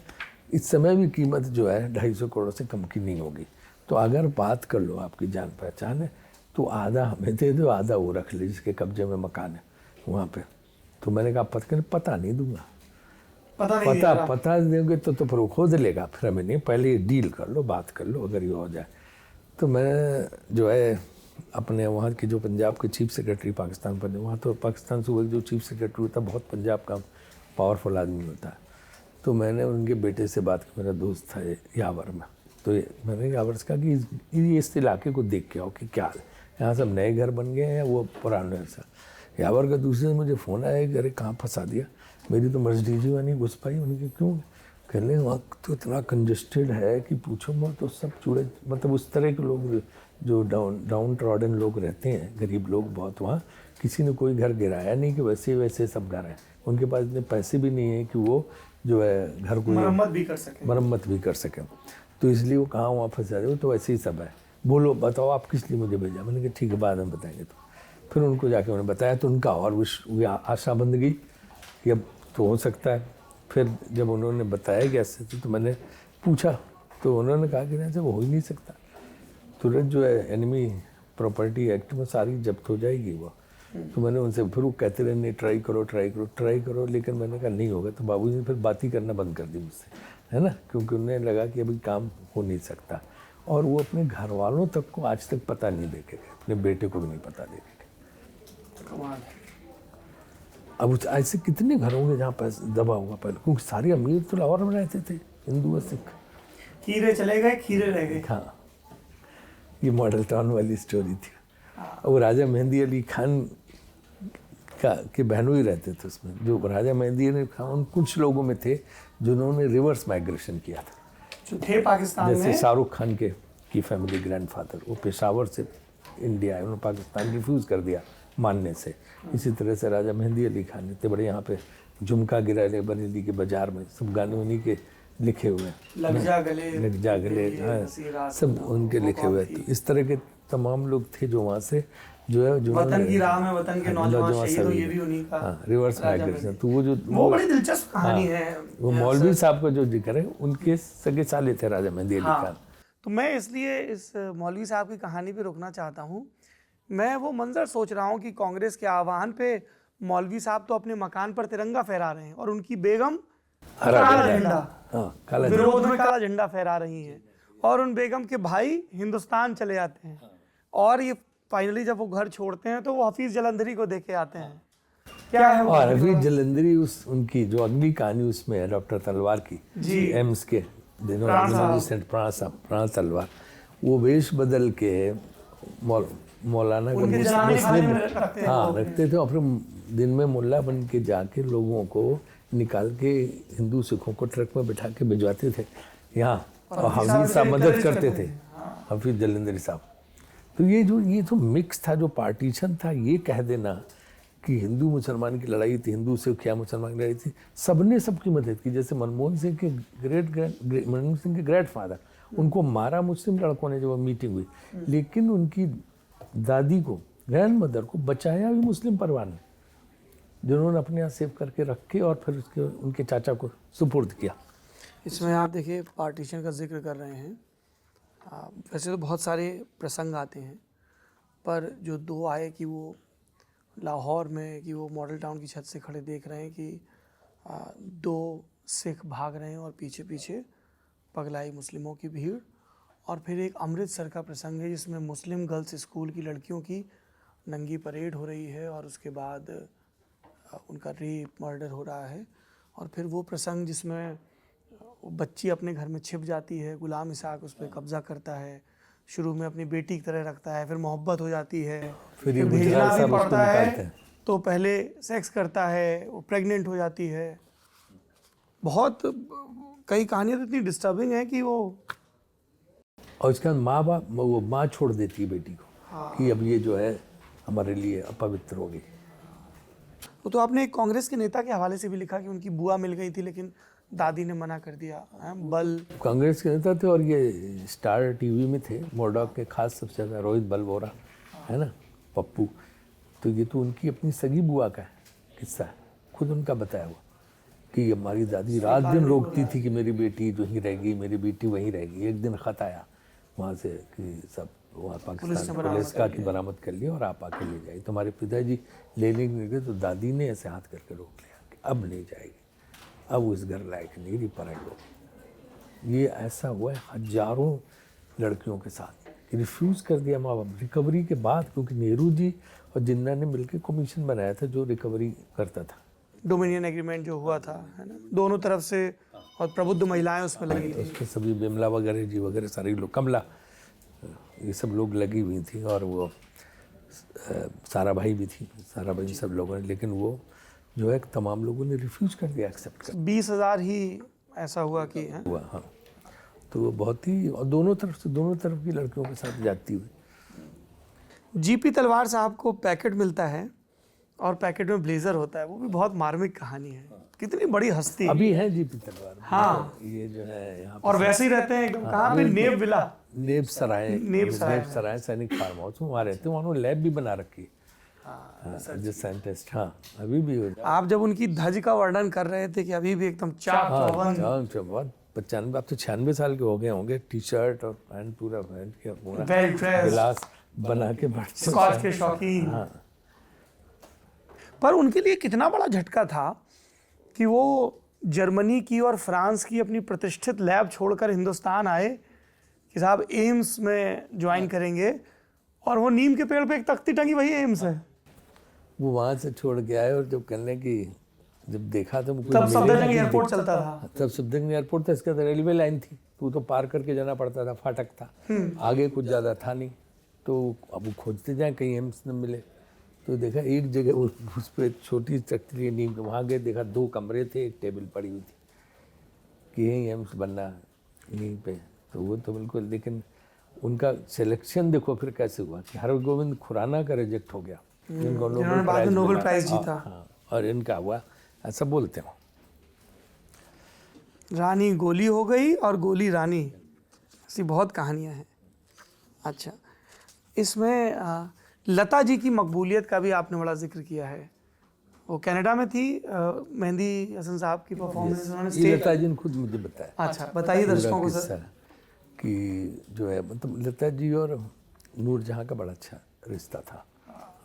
Speaker 3: इस समय भी कीमत जो है 250 करोड़ से कम की नहीं होगी। तो अगर बात कर लो आपकी जान पहचान है तो आधा हमें दे दो, आधा वो रख ले जिसके कब्जे में मकान है वहाँ पे। तो मैंने कहा पता नहीं दूंगा, पता देंगे तो फिर वो खोद लेगा, फिर हमें नहीं, पहले ये डील कर लो, बात कर लो, अगर ये हो जाए। तो मैं जो है अपने वहाँ के जो पंजाब के चीफ सेक्रेटरी पाकिस्तान पर, वहाँ तो पाकिस्तान सूबे जो चीफ सेक्रेटरी होता है बहुत पंजाब का पावरफुल आदमी होता है। तो मैंने उनके बेटे से बात की, मेरा दोस्त था यावर में, तो मैंने यावर से कहा कि इस इलाके को देख के आओ कि क्या है, यहाँ सब नए घर बन गए हैं वो पुराने सा। यावर का दूसरे दिन मुझे फ़ोन आया कि अरे कहाँ फंसा दिया, मेरी तो मर्सिडीज हुआ नहीं घुस पाई। उनकी क्यों, कहने वहाँ तो इतना कंजस्टेड है कि पूछो मत, तो सब चूड़े मतलब उस तरह के लोग जो डाउन ट्रॉडन लोग रहते हैं, गरीब लोग बहुत, वहाँ किसी ने कोई घर गिराया नहीं कि वैसे सब घर हैं। उनके पास इतने पैसे भी नहीं है कि वो जो है घर को मरम्मत भी कर सकें। तो इसलिए वो कहाँ वहाँ फंसा रहे हो, तो वैसे ही सब है। बोलो बताओ आप किस लिए मुझे भेजा। मैंने कहा ठीक है बाद में बताएंगे। तो फिर उनको जाके उन्होंने बताया तो उनका और आशा बंध गई कि अब तो हो सकता है। फिर जब उन्होंने बताया कि ऐसे तो मैंने पूछा तो उन्होंने कहा कि ऐसे वो हो ही नहीं सकता, तुरंत जो है एनिमी प्रॉपर्टी एक्ट में सारी जब्त हो जाएगी वो। तो मैंने उनसे फिर वो कहते रहे नहीं ट्राई करो, लेकिन मैंने कहा नहीं होगा। तो बाबूजी ने फिर बात ही करना बंद कर दी मुझसे। है ना, क्योंकि उन्हें लगा कि अभी काम हो नहीं सकता। और वो अपने घर वालों तक को आज तक पता नहीं दे के गए, अपने बेटे को भी नहीं पता दे के गए।
Speaker 2: कमाल।
Speaker 3: अब ऐसे कितने घर होंगे जहाँ पैसा दबा हुआ पहले, क्योंकि सारे अमीर तो लाहौर में रहते थे, हिंदू और सिख।
Speaker 2: हीरे चले गए, खीरे रह गए।
Speaker 3: हाँ, ये मॉडल टाउन वाली स्टोरी थी। और राजा मेहंदी अली खान के बहनों ही रहते थे उसमें। जो राजा मेहंदी अली खान उन कुछ लोगों में थे जिन्होंने रिवर्स माइग्रेशन किया था,
Speaker 2: जो थे पाकिस्तान में,
Speaker 3: जैसे शाहरुख खान की फैमिली ग्रैंडफादर, वो पेशावर से इंडिया आए, उन्होंने पाकिस्तान रिफ्यूज़ कर दिया मानने से। इसी तरह से राजा मेहंदी अली खान इतने बड़े यहाँ पे झुमका गिरा ले बरेली के बाजार में, सब गाने उन्हीं के लिखे हुए,
Speaker 2: लग जा गले,
Speaker 3: हाँ, सब उनके लिखे हुए। तो इस तरह के तमाम लोग थे जो वहाँ से जो है, जो
Speaker 2: वतन की राह में वतन के नौजवान शहीद, ये भी उन्हीं का।
Speaker 3: हाँ, रिवर्स माइग्रेशन। तो
Speaker 2: वो बड़ी दिलचस्प कहानी है।
Speaker 3: वो मौलवी साहब का जो जिक्र है, उनके सगे साले थे राजा मेहंदी अली खान।
Speaker 2: तो मैं इसलिए इस मौलवी साहब की कहानी पे रुकना चाहता हूँ। मैं वो मंजर सोच रहा हूँ कि कांग्रेस के आह्वान पे मौलवी साहब तो अपने मकान पर तिरंगा फहरा रहे हैं और उनकी बेगम काला झंडा, विरोध में काला झंडा फहरा रही हैं, और उन बेगम के भाई हिंदुस्तान चले जाते हैं। और ये फाइनली जब वो घर छोड़ते हैं तो वो हफीज जलंधरी को देखे आते हैं। क्या है वो?
Speaker 3: और हफीज जलंधरी उनकी जो अगली कहानी उसमें है डॉक्टर तलवार की, एम्स के दिनों प्राण तलवार, वो वेश बदल के मौलाना का मुस्लिम रखते थे, और फिर दिन में मुल्ला बन के जाके लोगों को निकाल के हिंदू सिखों को ट्रक में बिठा के भिजवाते थे यहाँ, और हफीज साहब मदद करते थे, हफीज जलंधरी साहब। तो ये जो मिक्स था, जो पार्टीशन था, ये कह देना कि हिंदू मुसलमान की लड़ाई थी, हिंदू से क्या मुसलमान की लड़ाई थी, सबने सबकी मदद की। जैसे मनमोहन सिंह के ग्रैंडफादर, उनको मारा मुस्लिम लड़कों ने जब वो मीटिंग हुई, लेकिन उनकी दादी को, ग्रैंड मदर को बचाया भी मुस्लिम परिवार ने, जिन्होंने अपने यहाँ सेव करके रखे और फिर उसके उनके चाचा को सुपुर्द किया।
Speaker 2: इसमें आप देखिए पार्टीशन का जिक्र कर रहे हैं। वैसे तो बहुत सारे प्रसंग आते हैं, पर जो दो आए कि वो लाहौर में, कि वो मॉडल टाउन की छत से खड़े देख रहे हैं कि दो सिख भाग रहे हैं और पीछे पीछे पगलाई मुस्लिमों की भीड़। और फिर एक अमृतसर का प्रसंग है जिसमें मुस्लिम गर्ल्स स्कूल की लड़कियों की नंगी परेड हो रही है और उसके बाद उनका रेप मर्डर हो रहा है। और फिर वो प्रसंग जिसमें बच्ची अपने घर में छिप जाती है, गुलाम इसाक उस पर कब्जा करता है, शुरू में अपनी बेटी की तरह रखता है, फिर मोहब्बत हो जाती है, फिर भेजना भी पड़ता है, तो पहले सेक्स करता है, वो प्रेग्नेंट हो जाती है। बहुत कई कहानियाँ तो इतनी डिस्टर्बिंग है कि वो,
Speaker 3: और उसके बाद वो माँ छोड़ देती है बेटी को कि अब ये जो है हमारे लिए अपवित्र हो गई।
Speaker 2: तो आपने एक कांग्रेस के नेता के हवाले से भी लिखा कि उनकी बुआ मिल गई थी लेकिन दादी ने मना कर दिया। बल
Speaker 3: कांग्रेस के नेता थे और ये स्टार टीवी में थे, मोरडॉक के खास सबसे ज़्यादा रोहित बलबोरा है ना, पप्पू। तो ये तो उनकी अपनी सगी बुआ का किस्सा है, खुद उनका बताया हुआ कि हमारी दादी रात दिन रोकती थी कि मेरी बेटी वहीं रहेगी, मेरी बेटी वहीं रहेगी। एक दिन ख़त आया वहाँ से कि सब वहाँ पाकिस्तान पुलिस का कि बरामद कर लिया और आप आके ले जाइए। तुम्हारे पिताजी लेने गए तो दादी ने ऐसे हाथ करके रोक लिया कि अब नहीं जाएगी, अब उस घर लायक नहीं रही, पराई लोग। ये ऐसा हुआ है हजारों लड़कियों के साथ कि रिफ्यूज़ कर दिया माँ बाप रिकवरी के बाद, क्योंकि नेहरू जी और जिन्ना ने मिलकर कमीशन बनाया था जो रिकवरी करता था।
Speaker 2: डोमिनियन एग्रीमेंट जो हुआ था, है ना, दोनों तरफ से, और प्रबुद्ध महिलाएं उसमें लगी थी।
Speaker 3: उसमें सभी बिमला वगैरह जी वगैरह सारे लोग, कमला, ये सब लोग लगी हुई थी, और वो सारा भाई भी थी, सारा भाई सब लोगों ने, लेकिन वो जो है तमाम लोगों ने रिफ्यूज़ कर दिया, एक्सेप्ट कर।
Speaker 2: 20,000 ही ऐसा हुआ कि
Speaker 3: हुआ, हाँ। तो वो बहुत ही, और दोनों तरफ की लड़कियों के साथ जाती हुई।
Speaker 2: जीपी तलवार साहब को पैकेट मिलता है और पैकेट में ब्लेजर होता है, वो भी बहुत मार्मिक कहानी है। कितनी बड़ी हस्ती
Speaker 3: अभी है जीपी तलवार।
Speaker 2: हाँ,
Speaker 3: ये जो है यहाँ
Speaker 2: और वैसे ही रहते हैं एकदम। कहाँ पे? नेब विला,
Speaker 3: नेब सराय सैनिक फार्म हाउस में वहाँ रहते हैं। वहाँ लैब भी बना रखी, जो साइंटिस्ट, हाँ अभी भी हो।
Speaker 2: आप जब उनकी धज का वर्णन कर रहे थे कि अभी भी एकदम चाक चौबंद,
Speaker 3: 95 अब तो 96 साल के हो गए होंगे, टी शर्ट और पैंट पूरा पहन के पूरा
Speaker 2: वेल ड्रेस,
Speaker 3: गिलास बना के बैठते,
Speaker 2: स्कॉच के शौकीन। पर उनके लिए कितना बड़ा झटका था कि वो जर्मनी की और फ्रांस की अपनी प्रतिष्ठित लैब छोड़कर हिंदुस्तान आए कि साहब एम्स में ज्वाइन करेंगे, और वो नीम के पेड़ पे एक तख्ती टंगी, वही एम्स है।
Speaker 3: वो वहाँ से छोड़ के आए और जब कहने की जब देखा तो
Speaker 2: तब सफदरजंग एयरपोर्ट चलता था।
Speaker 3: तब सफदरजंग एयरपोर्ट था, इसका तो रेलवे लाइन थी, तो पार करके जाना पड़ता था, फाटक था, आगे कुछ ज़्यादा था नहीं। तो अब वो खोजते जाए कहीं एम्स न मिले, तो देखा एक जगह उस पर एक छोटी तख्ती नीम के, वहाँ गए देखा 2 कमरे थे, एक टेबल पड़ी हुई थी कि यहीं एम्स बनना यहीं पे। तो वो तो बिल्कुल, लेकिन उनका सिलेक्शन देखो फिर कैसे हुआ कि हरगोविंद खुराना का रिजेक्ट हो गया, जिनको
Speaker 2: नोबेल प्राइज जीता।
Speaker 3: हाँ, और इनका हुआ, ऐसा बोलते हैं।
Speaker 2: रानी गोली हो गई और गोली रानी, ऐसी बहुत कहानियां हैं। अच्छा, इसमें लता जी की मकबूलियत का भी आपने बड़ा जिक्र किया है। वो कनाडा में थी, मेहंदी हसन साहब की परफॉर्मेंस उन्होंने
Speaker 3: ये लता जी ने खुद मुझे बताया।
Speaker 2: अच्छा, बताइए दर्शकों को
Speaker 3: सर कि जो है मतलब लता जी और नूरजहां का बड़ा अच्छा रिश्ता था,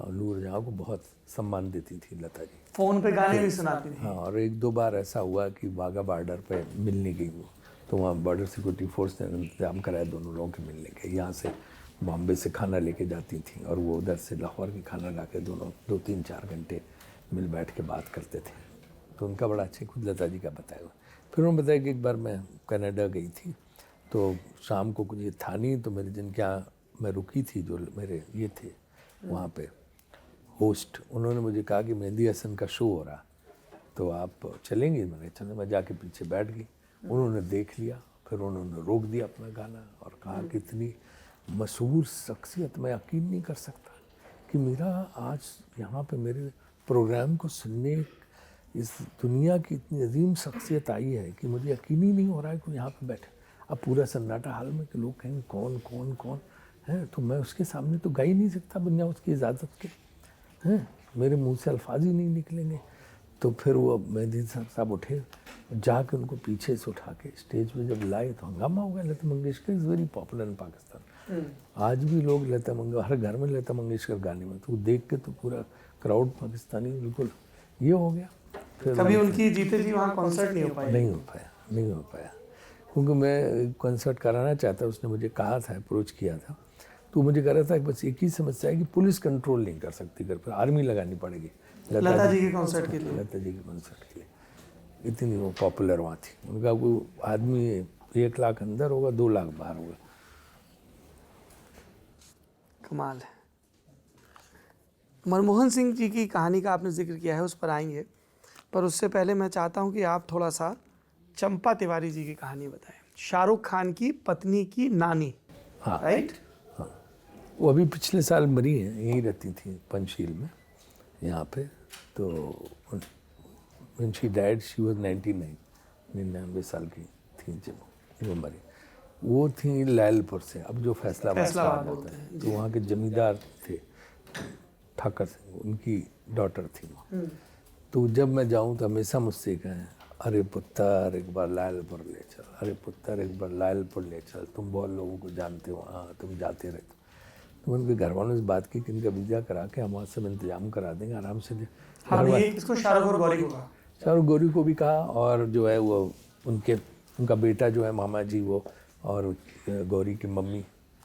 Speaker 3: और नूरजहां को बहुत सम्मान देती थी लता जी।
Speaker 2: फोन पे गाने भी सुनाती थी।
Speaker 3: हाँ, और 1-2 बार ऐसा हुआ कि वाघा बॉर्डर पे मिलने गई वो, तो वहाँ बॉर्डर सिक्योरिटी फोर्स ने इंतजाम कराया दोनों लोगों के मिलने के। यहाँ से बॉम्बे से खाना लेके जाती थी और वो उधर से लाहौर की खाना ला के दोनों 2-3-4 घंटे मिल बैठ के बात करते थे। तो उनका बड़ा अच्छे, खुद लता जी का बताया हुआ। फिर उन्होंने बताया कि एक बार मैं कनाडा गई थी, तो शाम को कुछ ये था नहीं, तो मेरे जिनके यहाँ मैं रुकी थी, जो मेरे ये थे वहाँ पे होस्ट, उन्होंने मुझे कहा कि मेहंदी हसन का शो हो रहा, तो आप चलेंगे? मैंने चलो, मैं जाके पीछे बैठ गई। उन्होंने देख लिया, फिर उन्होंने रोक दिया अपना गाना और कहा कि इतनी मशहूर शख्सियत, मैं यकीन नहीं कर सकता कि मेरा आज यहाँ पे मेरे प्रोग्राम को सुनने इस दुनिया की इतनी अजीम शख्सियत आई है कि मुझे यकीन ही नहीं हो रहा है कि यहाँ पे बैठे। अब पूरा सन्नाटा हाल में कि लोग कहेंगे कौन कौन कौन है, तो मैं उसके सामने तो गा ही नहीं सकता बिना उसकी इजाज़त के, हैं मेरे मुंह से अल्फाज ही नहीं निकलेंगे। तो फिर वो मेहंदी साहब उठे, जाके उनको पीछे से उठा के स्टेज पे जब लाए तो हंगामा हो गया। Lata Mangeshkar is very popular in Pakistan. आज भी लोग लता मंगेशकर, हर घर में लता मंगेशकर गाने में, तो देख के तो पूरा क्राउड पाकिस्तानी बिल्कुल ये हो गया। फिर
Speaker 2: कभी उनकी जीते जी वहाँ कॉन्सर्ट नहीं हो पाया?
Speaker 3: नहीं हो पाया, क्योंकि मैं कॉन्सर्ट कराना चाहता, उसने मुझे कहा था, अप्रोच किया था, तो मुझे कह रहा था कि बस एक ही समस्या है कि पुलिस कंट्रोल नहीं कर सकती घर पर, आर्मी लगानी पड़ेगी
Speaker 2: लता जी के कॉन्सर्ट के लिए।
Speaker 3: लता जी के कॉन्सर्ट के लिए इतनी वो पॉपुलर वहाँ थी। उनका वो आदमी 1 लाख अंदर होगा, 2 लाख बाहर होगा।
Speaker 2: कमाल है। मनमोहन सिंह जी की कहानी का आपने जिक्र किया है, उस पर आएंगे, पर उससे पहले मैं चाहता हूं कि आप थोड़ा सा चंपा तिवारी जी की कहानी बताएं। शाहरुख खान की पत्नी की नानी।
Speaker 3: हाँ,
Speaker 2: राइट।
Speaker 3: हाँ, वो अभी पिछले साल मरी हैं, यहीं रहती थी पंचशील में यहाँ पे। तो when she died she was 99 साल की थी जब वो मरी। वो थी लैलपुर से, अब जो फैसलाबाद होता है, तो वहाँ के जमींदार थे ठाकर सिंह, उनकी डॉटर थी वो। तो जब मैं जाऊँ तो हमेशा मुझसे कहें, अरे पुत्र एक बार लायलपुर ले चल, अरे पुत्र एक बार लायलपुर ले चल, तुम बहुत लोगों को जानते हो, हाँ तुम जाते रहते हो। तो उनके घर वालों से बात की कि इनका वीज़ा करा के हम वहाँ सब इंतजाम करा देंगे आराम से। शाहरुख गौरी को भी कहा, और जो है वो उनका बेटा जो है मामा जी वो, और गौरी की मम्मी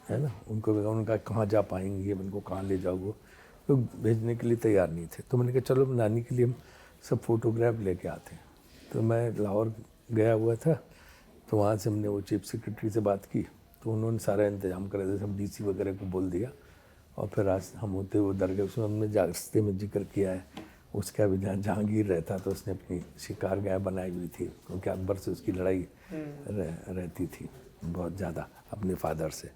Speaker 3: है ना, उनको भी उनका कहाँ जा पाएंगे, उनको कहाँ ले जाओगे, तो भेजने के लिए तैयार नहीं थे। तो मैंने कहा चलो नानी के लिए हम सब फोटोग्राफ लेके आते हैं। तो मैं लाहौर गया हुआ था, तो वहाँ से हमने वो चीफ सेक्रेटरी से बात की, तो उन्होंने सारा इंतजाम करा दिया, सब डीसी वगैरह को बोल दिया। और फिर आज हम होते हुए दरगाह, उसमें हमने रास्ते में जिक्र किया है उसका भी, जहाँ जहांगीर रहता तो उसने अपनी शिकार गाय बनाई हुई थी, क्योंकि अकबर से उसकी लड़ाई रहती थी बहुत ज़्यादा अपने फादर से।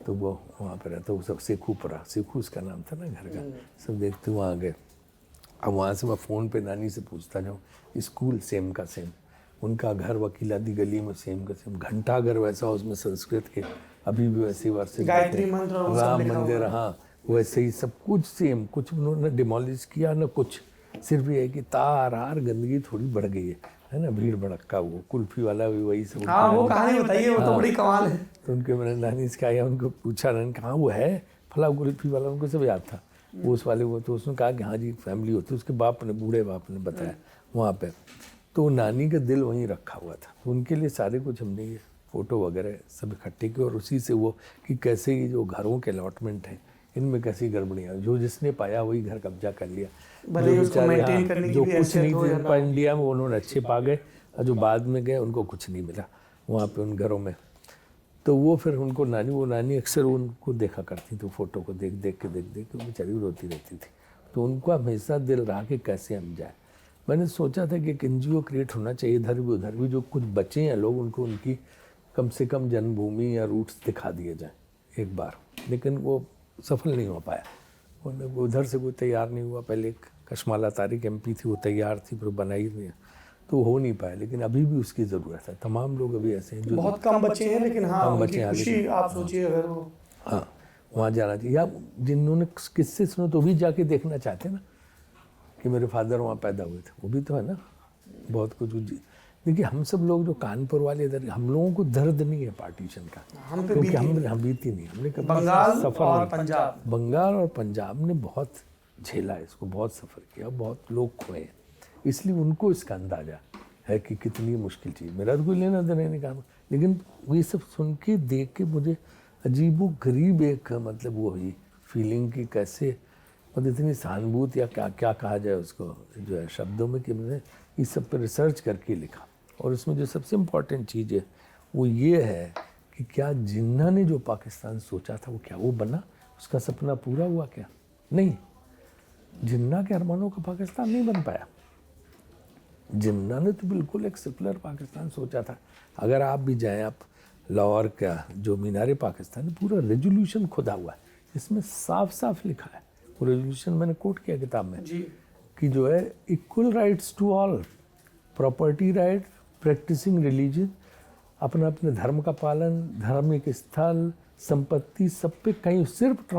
Speaker 3: तो वो वहाँ पर रहता, वो सब सेखूपुरा, सेखू उसका नाम था ना घर का। सब देखते वहाँ गए। अब वहाँ से मैं फ़ोन पे नानी से पूछता जाऊँ, स्कूल सेम का सेम, उनका घर वकीलाती गली में सेम का सेम, घंटा घर वैसा, उसमें संस्कृत के अभी भी वैसे वर्ष, राम मंदिर, हाँ वैसे ही सब कुछ सेम, कुछ उन्होंने डिमोलिश किया ना कुछ, सिर्फ ये है कि तार गंदगी थोड़ी बढ़ गई है ना, भीड़ भड़का। वो कुल्फी वाला भी वही सब।
Speaker 2: हाँ, वो कहानी बताइए, वो तो बड़ी कमाल है।
Speaker 3: तो उनके मैंने नानी से कहा, उनको पूछा, नानी कहाँ वो है फला कुल्फी वाला, उनको सब याद था वो उस वाले वो। तो उसने कहा कि हाँ जी फैमिली होती है, उसके बाप ने, बूढ़े बाप ने बताया वहाँ पे। तो नानी का दिल वहीं रखा हुआ था। तो उनके लिए सारे कुछ हमने ये फ़ोटो वगैरह सब इकट्ठे किए और उसी से वो कि कैसे ये जो घरों के अलॉटमेंट हैं इनमें कैसी गड़बड़ियाँ, जो जिसने पाया वही घर कब्जा कर लिया।
Speaker 2: भले ही उसको maintain करने की
Speaker 3: जो
Speaker 2: भी
Speaker 3: कुछ
Speaker 2: हैसियत
Speaker 3: नहीं
Speaker 2: हो या
Speaker 3: थे
Speaker 2: ना हो।
Speaker 3: इंडिया में उन्होंने अच्छे पा गए, और जो बाद में गए उनको कुछ नहीं मिला वहाँ पे उन घरों में। तो वो फिर उनको नानी अक्सर उनको देखा करती थी, फ़ोटो को देख देख के वो बेचारी रोती रहती थी। तो उनको हमेशा दिल रहा कि कैसे हम जाए। मैंने सोचा था कि एक NGO क्रिएट होना चाहिए इधर भी जो कुछ बचे हैं लोग उनको उनकी कम से कम जन्मभूमि या रूट्स दिखा दिए जाए एक बार, लेकिन वो सफल नहीं हो पाया। उधर से कोई तैयार नहीं हुआ। पहले एक कशमाला तारिक MP थी, वो तैयार थी, पर बनाई नहीं, तो हो नहीं पाया। लेकिन अभी भी उसकी ज़रूरत है। तमाम लोग अभी ऐसे हैं जो
Speaker 2: बहुत कम बच्चे हैं, लेकिन हाँ
Speaker 3: कम
Speaker 2: उनकी
Speaker 3: बच्चे हैं,
Speaker 2: खुशी आप सोचिए अगर वो
Speaker 3: हाँ वहाँ जाना चाहिए। या जिन्होंने किससे सुनो तो भी जाके देखना चाहते हैं ना कि मेरे फादर वहाँ पैदा हुए थे, वो भी तो है ना। बहुत कुछ देखिए, हम सब लोग जो कानपुर वाले इधर, हम लोगों को दर्द नहीं है पार्टीशन का,
Speaker 2: हम पे
Speaker 3: क्योंकि
Speaker 2: बीती
Speaker 3: हम बीती नहीं। हमने कभी
Speaker 2: बंगाल
Speaker 3: सफ़र
Speaker 2: और
Speaker 3: नहीं-
Speaker 2: पंजाब
Speaker 3: बंगाल और पंजाब ने बहुत झेला है इसको, बहुत सफ़र किया, बहुत लोग खोए हैं, इसलिए उनको इसका अंदाज़ा है कि कितनी मुश्किल चीज़। मेरा तो कोई लेना देना नहीं काम, लेकिन ये सब सुन के देख के मुझे अजीबो गरीब एक मतलब वो हुई फीलिंग कि कैसे मतलब इतनी सहानुभूति या क्या क्या कहा जाए उसको जो है शब्दों में, कि मैंने इस सब पर रिसर्च करके लिखा। और उसमें जो सबसे इम्पॉर्टेंट चीज़ है वो ये है कि क्या जिन्ना ने जो पाकिस्तान सोचा था वो क्या वो बना, उसका सपना पूरा हुआ क्या? नहीं, जिन्ना के अरमानों का पाकिस्तान नहीं बन पाया। जिन्ना ने तो बिल्कुल एक सेकुलर पाकिस्तान सोचा था। अगर आप भी जाएं, आप लाहौर का जो मीनार पाकिस्तान पूरा रेजोल्यूशन खुदा हुआ है, इसमें साफ साफ लिखा है, वो रेजोल्यूशन मैंने कोट किया किताब में
Speaker 2: जी,
Speaker 3: कि जो है equal rights to all, property right, practising religion, अपना अपने धर्म का पालन, धार्मिक स्थल, संपत्ति, सब पे कहीं सिर्फ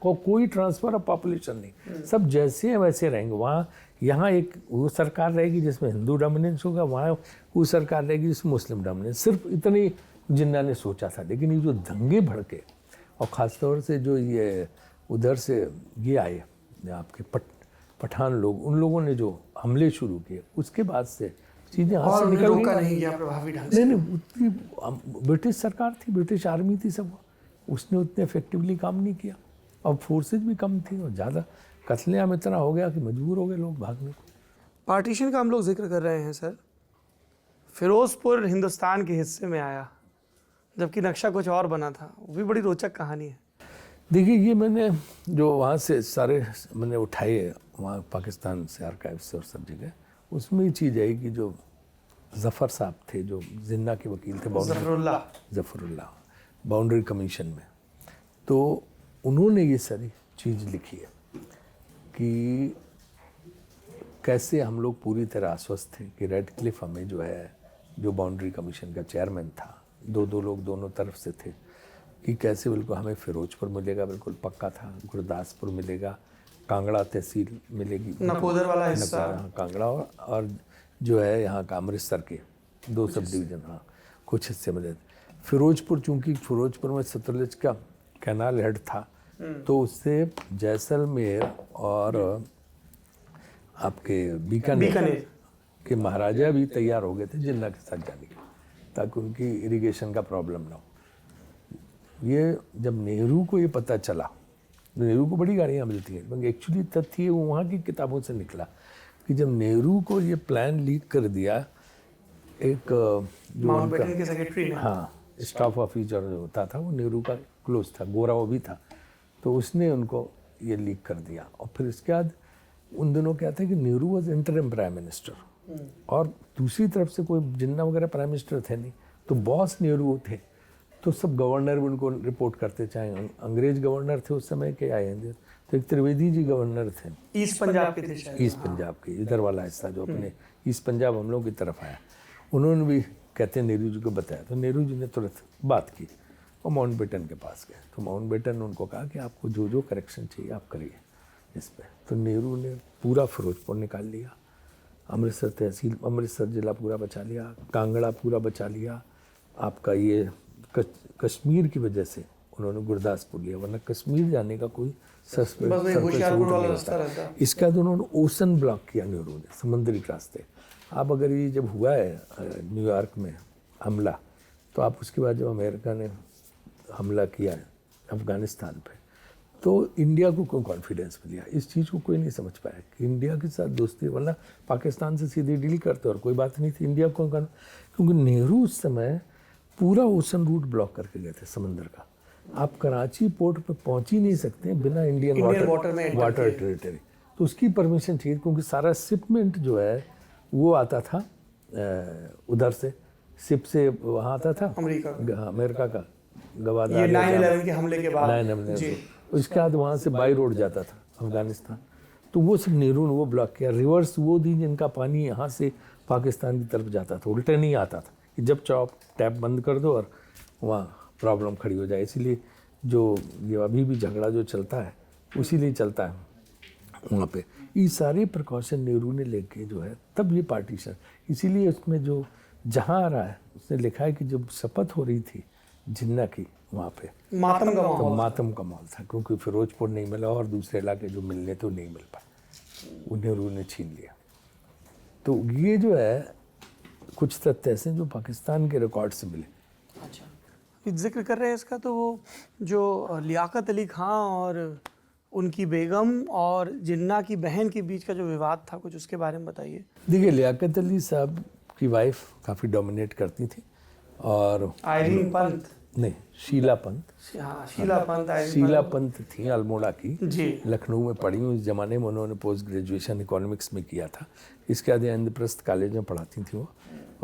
Speaker 3: कोई ट्रांसफ़र ऑफ पॉपुलेशन नहीं, सब जैसे हैं वैसे रहेंगे। वहाँ यहाँ एक वो सरकार रहेगी जिसमें हिंदू डोमिनेंस होगा, वहाँ वो सरकार रहेगी जिसमें मुस्लिम डोमिनेंस, सिर्फ इतनी जिन्ना ने सोचा था। लेकिन ये जो दंगे भड़के और ख़ास तौर से जो ये उधर से ये आए आपके पठान लोग, उन लोगों ने जो हमले शुरू किए, उसके बाद से चीज़ें हाथ से निकल
Speaker 2: रोका
Speaker 3: गई।
Speaker 2: नहीं गया प्रभावी ढंग से।
Speaker 3: नहीं, उतनी ब्रिटिश सरकार थी, ब्रिटिश आर्मी थी सब, उसने उतने इफेक्टिवली काम नहीं किया, और फोर्सेज भी कम थी, और ज़्यादा कत्लेआम इतना हो गया कि मजबूर हो गए लोग भागने को।
Speaker 2: पार्टीशन का हम लोग जिक्र कर रहे हैं सर, फिरोजपुर हिंदुस्तान के हिस्से में आया, जबकि नक्शा कुछ और बना था। वो भी बड़ी रोचक कहानी है।
Speaker 3: देखिए, ये मैंने जो वहाँ से सारे मैंने उठाए वहाँ पाकिस्तान से आर्काइव से और सब जगह, उसमें ये चीज़ आई कि जो जफ़र साहब थे जो जिन्ना के वकील थे, जफ़रुल्लाह बाउंड्री कमीशन में, तो उन्होंने ये सारी चीज़ लिखी है कि कैसे हम लोग पूरी तरह आश्वस्त थे कि रेड क्लिफ हमें जो है, जो बाउंड्री कमीशन का चेयरमैन था, दो लोग दोनों तरफ से थे, कि कैसे बिल्कुल हमें फिरोजपुर मिलेगा, बिल्कुल पक्का था, गुरदासपुर मिलेगा, कांगड़ा तहसील मिलेगी,
Speaker 2: नकोदर वाला हिस्सा,
Speaker 3: कांगड़ा, और जो है यहाँ का अमृतसर के 2 सब डिवीज़न, हाँ कुछ हिस्से मिले। फिरोजपुर, चूँकि फिरोजपुर में सतलुज का कैनाल हेड था, तो उससे जैसलमेर और आपके बीकानेर के महाराजा भी तैयार हो गए थे जिन्ना के साथ जाने के, ताकि उनकी इरिगेशन का प्रॉब्लम ना हो। ये जब नेहरू को ये पता चला, नेहरू को बड़ी गाड़ियाँ मिलती हैं, मगर एक्चुअली तथ्य वो वहाँ की किताबों से निकला कि जब नेहरू को ये प्लान लीक कर दिया, एक जो
Speaker 2: माउंटबेटन के सेक्रेटरी ने,
Speaker 3: हाँ स्टाफ ऑफिसर जो होता था वो नेहरू का क्लोज था, गोरा वो भी था, तो उसने उनको ये लीक कर दिया। और फिर इसके बाद उन दिनों क्या था कि Nehru was interim prime minister, और दूसरी तरफ से कोई जिन्ना वगैरह प्राइम मिनिस्टर थे नहीं, तो बॉस नेहरू थे, तो सब गवर्नर भी उनको रिपोर्ट करते, चाहे अंग्रेज गवर्नर थे उस समय के आए हैं, तो एक त्रिवेदी जी गवर्नर थे,
Speaker 2: ईस्ट पंजाब के थे शायद,
Speaker 3: ईस्ट पंजाब के, इधर वाला हिस्सा जो अपने ईस्ट पंजाब हम लोग की तरफ आया, उन्होंने भी कहते हैं नेहरू जी को बताया। तो नेहरू जी ने तुरंत बात की और माउंटबेटन के पास गए, तो माउंटबेटन ने उनको कहा कि आपको जो जो करेक्शन चाहिए आप करिए इस पर। तो नेहरू ने पूरा फिरोजपुर निकाल लिया, अमृतसर तहसील, अमृतसर ज़िला पूरा बचा लिया, कांगड़ा पूरा बचा लिया, आपका ये कश्मीर की वजह से उन्होंने गुरदासपुर लिया, वरना कश्मीर जाने का कोई
Speaker 2: होशियारपुर वाला रास्ता रहता।
Speaker 3: इसका तो उन्होंने ओशन ब्लॉक किया नेहरू ने, समुद्री रास्ते, आप अगर ये जब हुआ है न्यूयॉर्क में हमला, तो आप उसके बाद जब अमेरिका ने हमला किया है अफ़गानिस्तान पे, तो इंडिया को कोई कॉन्फिडेंस मिला? इस चीज़ को कोई नहीं समझ पाया कि इंडिया के साथ दोस्ती, वरना पाकिस्तान से सीधे डील करते और कोई बात नहीं थी। इंडिया को क्योंकि नेहरू उस समय पूरा ओशन रूट ब्लॉक करके गए थे समंदर का। आप कराची पोर्ट पे पहुंच ही नहीं सकते बिना इंडियन वाटर टेरिटरी, तो उसकी परमिशन चाहिए, क्योंकि सारा शिपमेंट जो है वो आता था उधर से, शिप से वहाँ आता था अमेरिका का गवादार,
Speaker 2: 9/11 के हमले के बाद
Speaker 3: 9/11 उसके बाद वहाँ से बाई रोड जाता था अफगानिस्तान। तो वो सब नेहरू ने वो ब्लॉक किया। रिवर्स वो दी जिनका पानी यहाँ से पाकिस्तान की तरफ जाता था, उल्टे नहीं आता था कि जब चाहो टैप बंद कर दो और वहाँ प्रॉब्लम खड़ी हो जाए। इसीलिए जो ये अभी भी झगड़ा जो चलता है उसी लिए चलता है वहाँ पे। ये सारे प्रिकॉशन नेहरू ने लेके जो है तब ये पार्टीशन, इसीलिए उसमें जो जहाँ आ रहा है उसने लिखा है कि जब शपथ हो रही थी जिन्ना की, वहाँ पे
Speaker 2: मातम
Speaker 3: का माहौल था, क्योंकि फिरोजपुर नहीं मिला और दूसरे इलाके जो मिलने तो नहीं मिल पाए, वो नेहरू ने छीन लिया। तो ये जो है कुछ तथ्य ऐसे जो पाकिस्तान के रिकॉर्ड से मिले।
Speaker 2: अच्छा, जिक्र कर रहे हैं इसका, तो वो जो लियाकत अली खां और उनकी बेगम और जिन्ना की बहन के बीच का जो विवाद था, कुछ उसके बारे में बताइए।
Speaker 3: देखिए, लियाकत अली साहब की वाइफ काफ़ी डोमिनेट करती थी, और
Speaker 2: आयरीन पंत
Speaker 3: नहीं, शीला पंत, शीला पंत थी अल्मोड़ा की
Speaker 2: जी,
Speaker 3: लखनऊ में पढ़ी हुई। उस ज़माने में उन्होंने पोस्ट ग्रेजुएशन इकोनॉमिक्स में किया था। इसके बाद इंद्रप्रस्थ कॉलेज में पढ़ाती थी वो,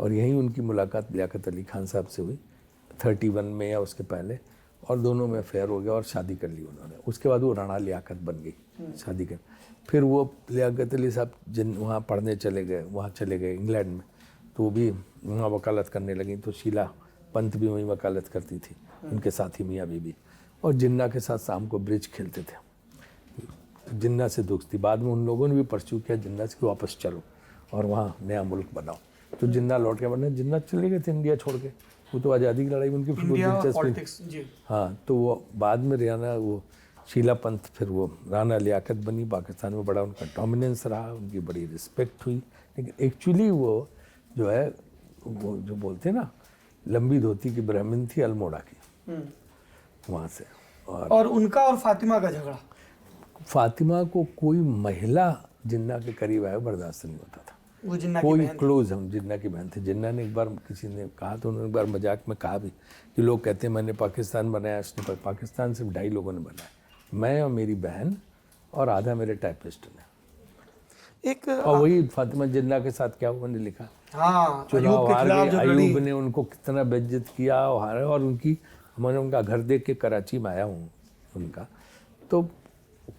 Speaker 3: और यहीं उनकी मुलाकात लियाकत अली खान साहब से हुई 31 में या उसके पहले, और दोनों में अफेयर हो गया और शादी कर ली उन्होंने। उसके बाद वो राणा लियाकत बन गई शादी कर। फिर वो लियाकत अली साहब जिन वहाँ पढ़ने चले गए इंग्लैंड में, तो वो भी वहाँ वकालत करने लगी। तो शीला पंत भी वहीं वकालत करती थी, उनके साथी मियाँ बीबी, और जिन्ना के साथ शाम को ब्रिज खेलते थे। जिन्ना से दोस्ती, बाद में उन लोगों ने भी परस्यू किया जिन्ना से कि वापस चलो और वहाँ नया मुल्क बनाओ। तो जिन्ना लौट के, वरना जिन्ना चले गए थे इंडिया छोड़ के, वो तो आज़ादी की लड़ाई उनकी दिलचस्पी। हाँ, तो वो बाद में राना वो शीला पंत, फिर वो राना लियाकत बनी। पाकिस्तान में बड़ा उनका डोमिनेंस रहा, उनकी बड़ी रिस्पेक्ट हुई। लेकिन एक्चुअली वो जो है, वो जो बोलते हैं ना, लंबी धोती की ब्राह्मण थी अल्मोड़ा की, वहाँ से।
Speaker 2: और उनका और फातिमा का झगड़ा,
Speaker 3: फातिमा को कोई महिला जिन्ना के करीब आया बर्दाश्त नहीं होता था।
Speaker 2: वो जिन्ना
Speaker 3: कोई क्लोज, हम जिन्ना की बहन थे। जिन्ना ने एक बार, किसी ने कहा तो उन्होंने एक बार मजाक में कहा भी कि लोग कहते हैं मैंने पाकिस्तान बनाया, इसने पाकिस्तान सिर्फ 2.5 लोगों ने बनाया, मैं और मेरी बहन और आधा मेरे टाइपिस्ट ने। और वही फातिमा जिन्ना के साथ क्या उन्होंने लिखा,
Speaker 2: हाँ,
Speaker 3: चुनाव हार गए, अयूब ने उनको कितना बेइज्जत किया और हारे। और मैंने उनका घर देख के कराची में आया हूँ उनका, तो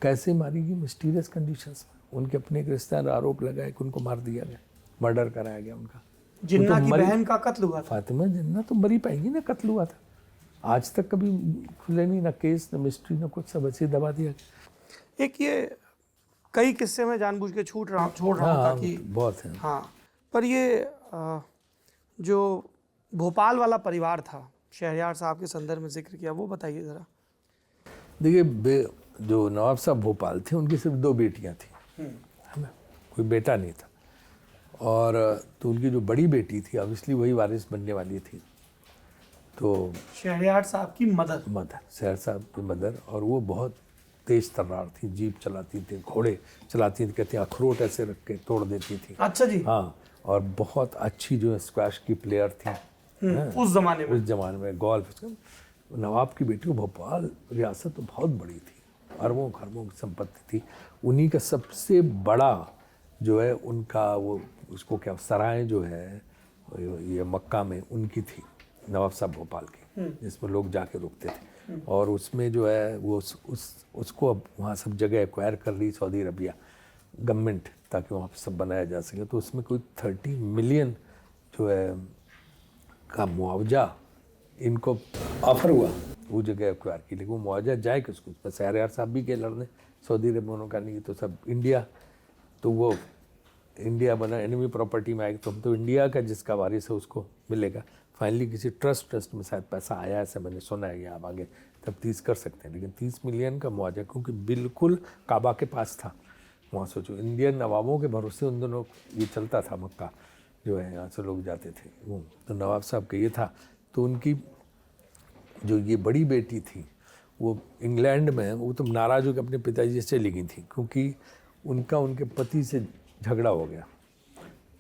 Speaker 3: कैसे मारी गई मिस्टीरियस कंडीशंस में। उनके अपने एक रिश्तेदार आरोप लगाए कि उनको मार दिया गया, मर्डर कराया गया उनका।
Speaker 2: जिन्ना की बहन का कत्ल हुआ था।
Speaker 3: फातिमा जिन्ना तो मरी पाएंगी ना, कत्ल हुआ था। आज तक कभी खुले नहीं, ना केस, ना मिस्ट्री, ना कुछ, सब ऐसे दबा दिया।
Speaker 2: एक ये कई किस्से में जानबूझ के छोड़ रहा हूँ ताकि
Speaker 3: बहुत है।
Speaker 2: हाँ, पर ये जो भोपाल वाला परिवार था, शहरयार साहब के संदर्भ में जिक्र किया, वो बताइए ज़रा।
Speaker 3: देखिए, जो नवाब साहब भोपाल थे, उनकी सिर्फ 2 बेटियां थी, है ना, कोई बेटा नहीं था। और तो उनकी जो बड़ी बेटी थी, ऑब्वियसली वही वारिस बनने वाली थी। तो
Speaker 2: शहरयार साहब की मदर,
Speaker 3: शहर साहब की मदर, और वो बहुत तेज तर्रार थी, जीप चलाती थी, घोड़े चलाती थी, कहते हैं अखरोट ऐसे रख के तोड़ देती थी।
Speaker 2: अच्छा जी।
Speaker 3: हाँ, और बहुत अच्छी जो स्क्वैश की प्लेयर थी
Speaker 2: उस जमाने
Speaker 3: में गोल्फ। नवाब की बेटी, भोपाल रियासत तो बहुत बड़ी थी, अरबों खरबों की संपत्ति थी। उन्हीं का सबसे बड़ा जो है उनका वो, उसको क्या, सराय जो है ये मक्का में उनकी थी, नवाब साहब भोपाल की, जिसमें लोग जाके रुकते थे। और उसमें जो है वो उसको अब वहाँ सब जगह एक्वायर कर रही सऊदी अरबिया गवर्नमेंट, ताकि वहाँ पे सब बनाया जा सके। तो उसमें कोई 30 मिलियन जो है का मुआवजा इनको ऑफर हुआ, वो जगह एक्वायर की। लेकिन वो मुआवजा जाए किसको? बस शहरयार साहब भी के लड़ने, सऊदी अरब का नहीं, तो सब इंडिया। तो वो इंडिया बना, एनिमी प्रॉपर्टी में आएगी, तो हम तो इंडिया का जिसका वारिस है उसको मिलेगा। फाइनली किसी ट्रस्ट में शायद पैसा आया, ऐसा मैंने सुना है, आप आगे तफ्तीश कर सकते हैं। लेकिन 30 मिलियन का मुआवजा, क्योंकि बिल्कुल काबा के पास था। वहाँ सोचो, इंडियन नवाबों के भरोसे उन दोनों ये चलता था मक्का। जो है यहाँ से लोग जाते थे वो। तो नवाब साहब का ये था। तो उनकी जो ये बड़ी बेटी थी वो इंग्लैंड में, वो तो नाराज़ होकर अपने पिताजी से चली गई थी, क्योंकि उनका उनके पति से झगड़ा हो गया।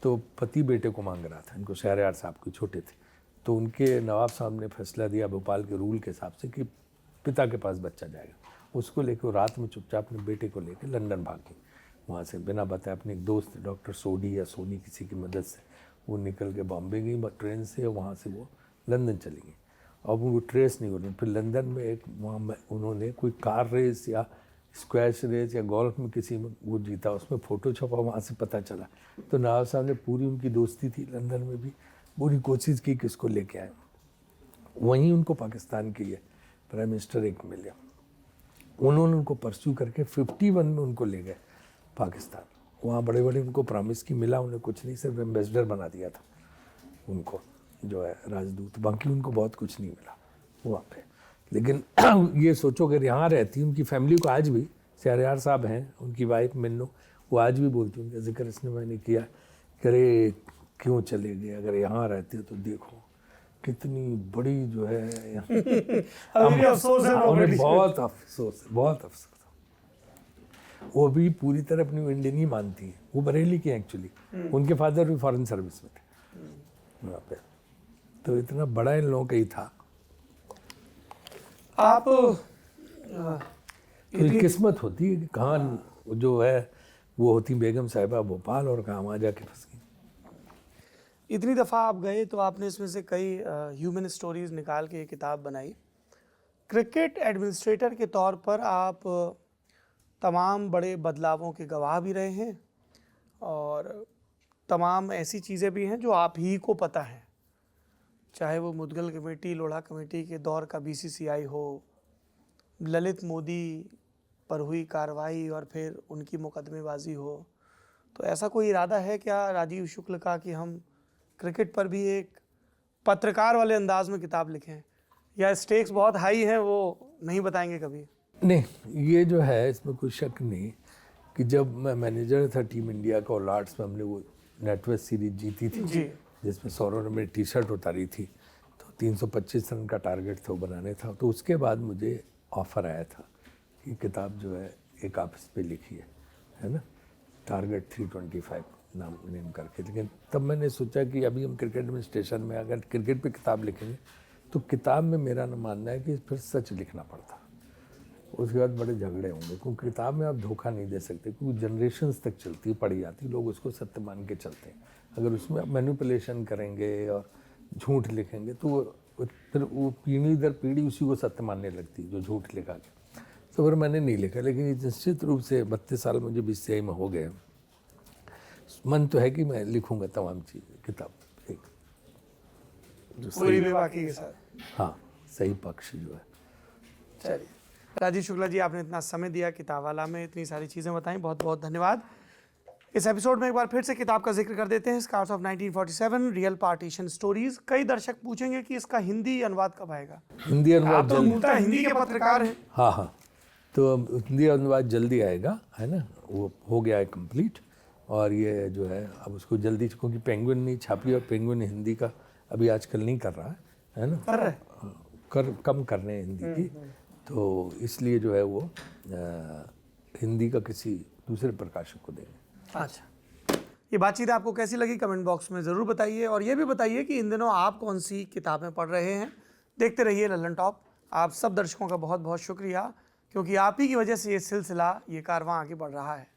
Speaker 3: तो पति बेटे को मांग रहा था, इनको शहरयार साहब के छोटे थे। तो उनके नवाब साहब ने फैसला दिया भोपाल के रूल के हिसाब से कि पिता के पास बच्चा जाएगा। उसको लेकर वो रात में चुपचाप अपने बेटे को लेकर लंदन भाग गई। वहाँ से बिना बताए अपने एक दोस्त डॉक्टर सोडी या सोनी किसी की मदद से वो निकल के बॉम्बे गई ट्रेन से, वहाँ से वो लंदन चली गई। अब वो ट्रेस नहीं हो रही। फिर लंदन में एक वहाँ में उन्होंने कोई कार रेस या स्क्वैश रेस या गोल्फ में किसी में वो जीता, उसमें फ़ोटो छपा, वहाँ से पता चला। तो नवाब साहब ने पूरी, उनकी दोस्ती थी लंदन में भी, पूरी कोशिश की कि इसको लेके आए। वहीं उनको पाकिस्तान के लिए प्राइम मिनिस्टर एक मिले, उन्होंने उनको परस्यू करके 51 में उनको ले गए पाकिस्तान। वहाँ बड़े बड़े उनको प्रॉमिस की मिला, उन्हें कुछ नहीं, सिर्फ एम्बेसडर बना दिया था उनको, जो है राजदूत, बाकी उनको बहुत कुछ नहीं मिला वहाँ पे। लेकिन ये सोचो अगर यहाँ रहती, उनकी फैमिली को आज भी, शहरयार साहब हैं, उनकी वाइफ मिन्नो, वो आज भी बोलती, उनका जिक्र इसने मैंने किया, करे क्यों चले गए, अगर यहाँ रहते तो देखो कितनी बड़ी जो है
Speaker 2: अफसोस है,
Speaker 3: बहुत अफसोस, बहुत अफसोस। वो भी पूरी तरह अपनी इंडियन ही मानती है। वो बरेली की एक्चुअली, उनके फादर भी फॉरेन सर्विस में थे वहाँ पे। तो इतना बड़ा इन लोगों का ही था।
Speaker 2: आप
Speaker 3: तो ये किस्मत होती है कि कहाँ जो है वो होती बेगम साहिबा भोपाल और कहाँ वहाँ जाके फंस गई।
Speaker 2: इतनी दफ़ा आप गए तो आपने इसमें से कई ह्यूमन स्टोरीज निकाल के ये किताब बनाई। क्रिकेट एडमिनिस्ट्रेटर के तौर पर आप तमाम बड़े बदलावों के गवाह भी रहे हैं और तमाम ऐसी चीज़ें भी हैं जो आप ही को पता है, चाहे वो मुदगल कमेटी, लोढ़ा कमेटी के दौर का बीसीसीआई हो, ललित मोदी पर हुई कार्रवाई और फिर उनकी मुकदमेबाजी हो। तो ऐसा कोई इरादा है क्या राजीव शुक्ल का कि हम क्रिकेट पर भी एक पत्रकार वाले अंदाज में किताब लिखें, या स्टेक्स बहुत हाई हैं वो नहीं बताएंगे कभी?
Speaker 3: नहीं, ये जो है इसमें कोई शक नहीं कि जब मैं मैनेजर था टीम इंडिया का और लॉर्ड्स में हमने वो नेटवर्क सीरीज जीती थी
Speaker 2: जी,
Speaker 3: जिसमें सौरव ने मेरी टी शर्ट उतारी थी, तो 325 रन का टारगेट था वो बनाने था। तो उसके बाद मुझे ऑफ़र आया था कि किताब जो है एक आप इस पे लिखिए, है ना, टारगेट 325 नाम नेम करके। लेकिन तब मैंने सोचा कि अभी हम क्रिकेट एडमिनिस्ट्रेशन में अगर क्रिकेट पे किताब लिखेंगे तो किताब में मेरा न मानना है कि फिर सच लिखना पड़ता, उसके बाद बड़े झगड़े होंगे, क्योंकि किताब में आप धोखा नहीं दे सकते, क्योंकि जनरेशन्स तक चलती पढ़ी जाती, लोग उसको सत्य मान के चलते हैं। अगर उसमें आप मैनिपुलेशन करेंगे और झूठ लिखेंगे तो फिर वो पीढ़ी दर पीढ़ी उसी को सत्य मानने लगती जो झूठ लिखा के। तो फिर मैंने नहीं लिखा। लेकिन निश्चित रूप से 32 साल मुझे बीसीसीआई में हो गए, मन तो है कि मैं लिखूंगा तमाम चीज़ें, किताब एक जो
Speaker 2: पूरी बेबाकी के साथ।
Speaker 3: हाँ, सही पक्ष जो है।
Speaker 2: चलिए राजीव शुक्ला जी, आपने इतना समय दिया किताबवाला में, इतनी सारी चीज़ें बताई, बहुत बहुत धन्यवाद। इस एपिसोड में एक बार फिर से किताब का जिक्र कर देते हैं, scars of 1947 real partition stories. कई दर्शक पूछेंगे कि इसका हिंदी अनुवाद कब आएगा?
Speaker 3: हिंदी
Speaker 2: आप
Speaker 3: अनुवाद
Speaker 2: तो मूलतः हिंदी के पत्रकार हैं।
Speaker 3: हाँ हाँ, तो हिंदी अनुवाद जल्दी आएगा, है ना, वो हो गया है कंप्लीट। और ये जो है अब उसको जल्दी, क्योंकि पेंगुइन नहीं छापी और पेंगुइन हिंदी का अभी आजकल नहीं कर रहा है ना,
Speaker 2: कर रहे
Speaker 3: कम कर रहे हैं हिंदी की, तो इसलिए जो है वो हिंदी का किसी दूसरे प्रकाशक को देंगे।
Speaker 2: अच्छा, ये बातचीत आपको कैसी लगी कमेंट बॉक्स में ज़रूर बताइए, और ये भी बताइए कि इन दिनों आप कौन सी किताबें पढ़ रहे हैं। देखते रहिए लल्लन टॉप। आप सब दर्शकों का बहुत बहुत शुक्रिया, क्योंकि आप ही की वजह से ये सिलसिला, ये कारवां आगे बढ़ रहा है।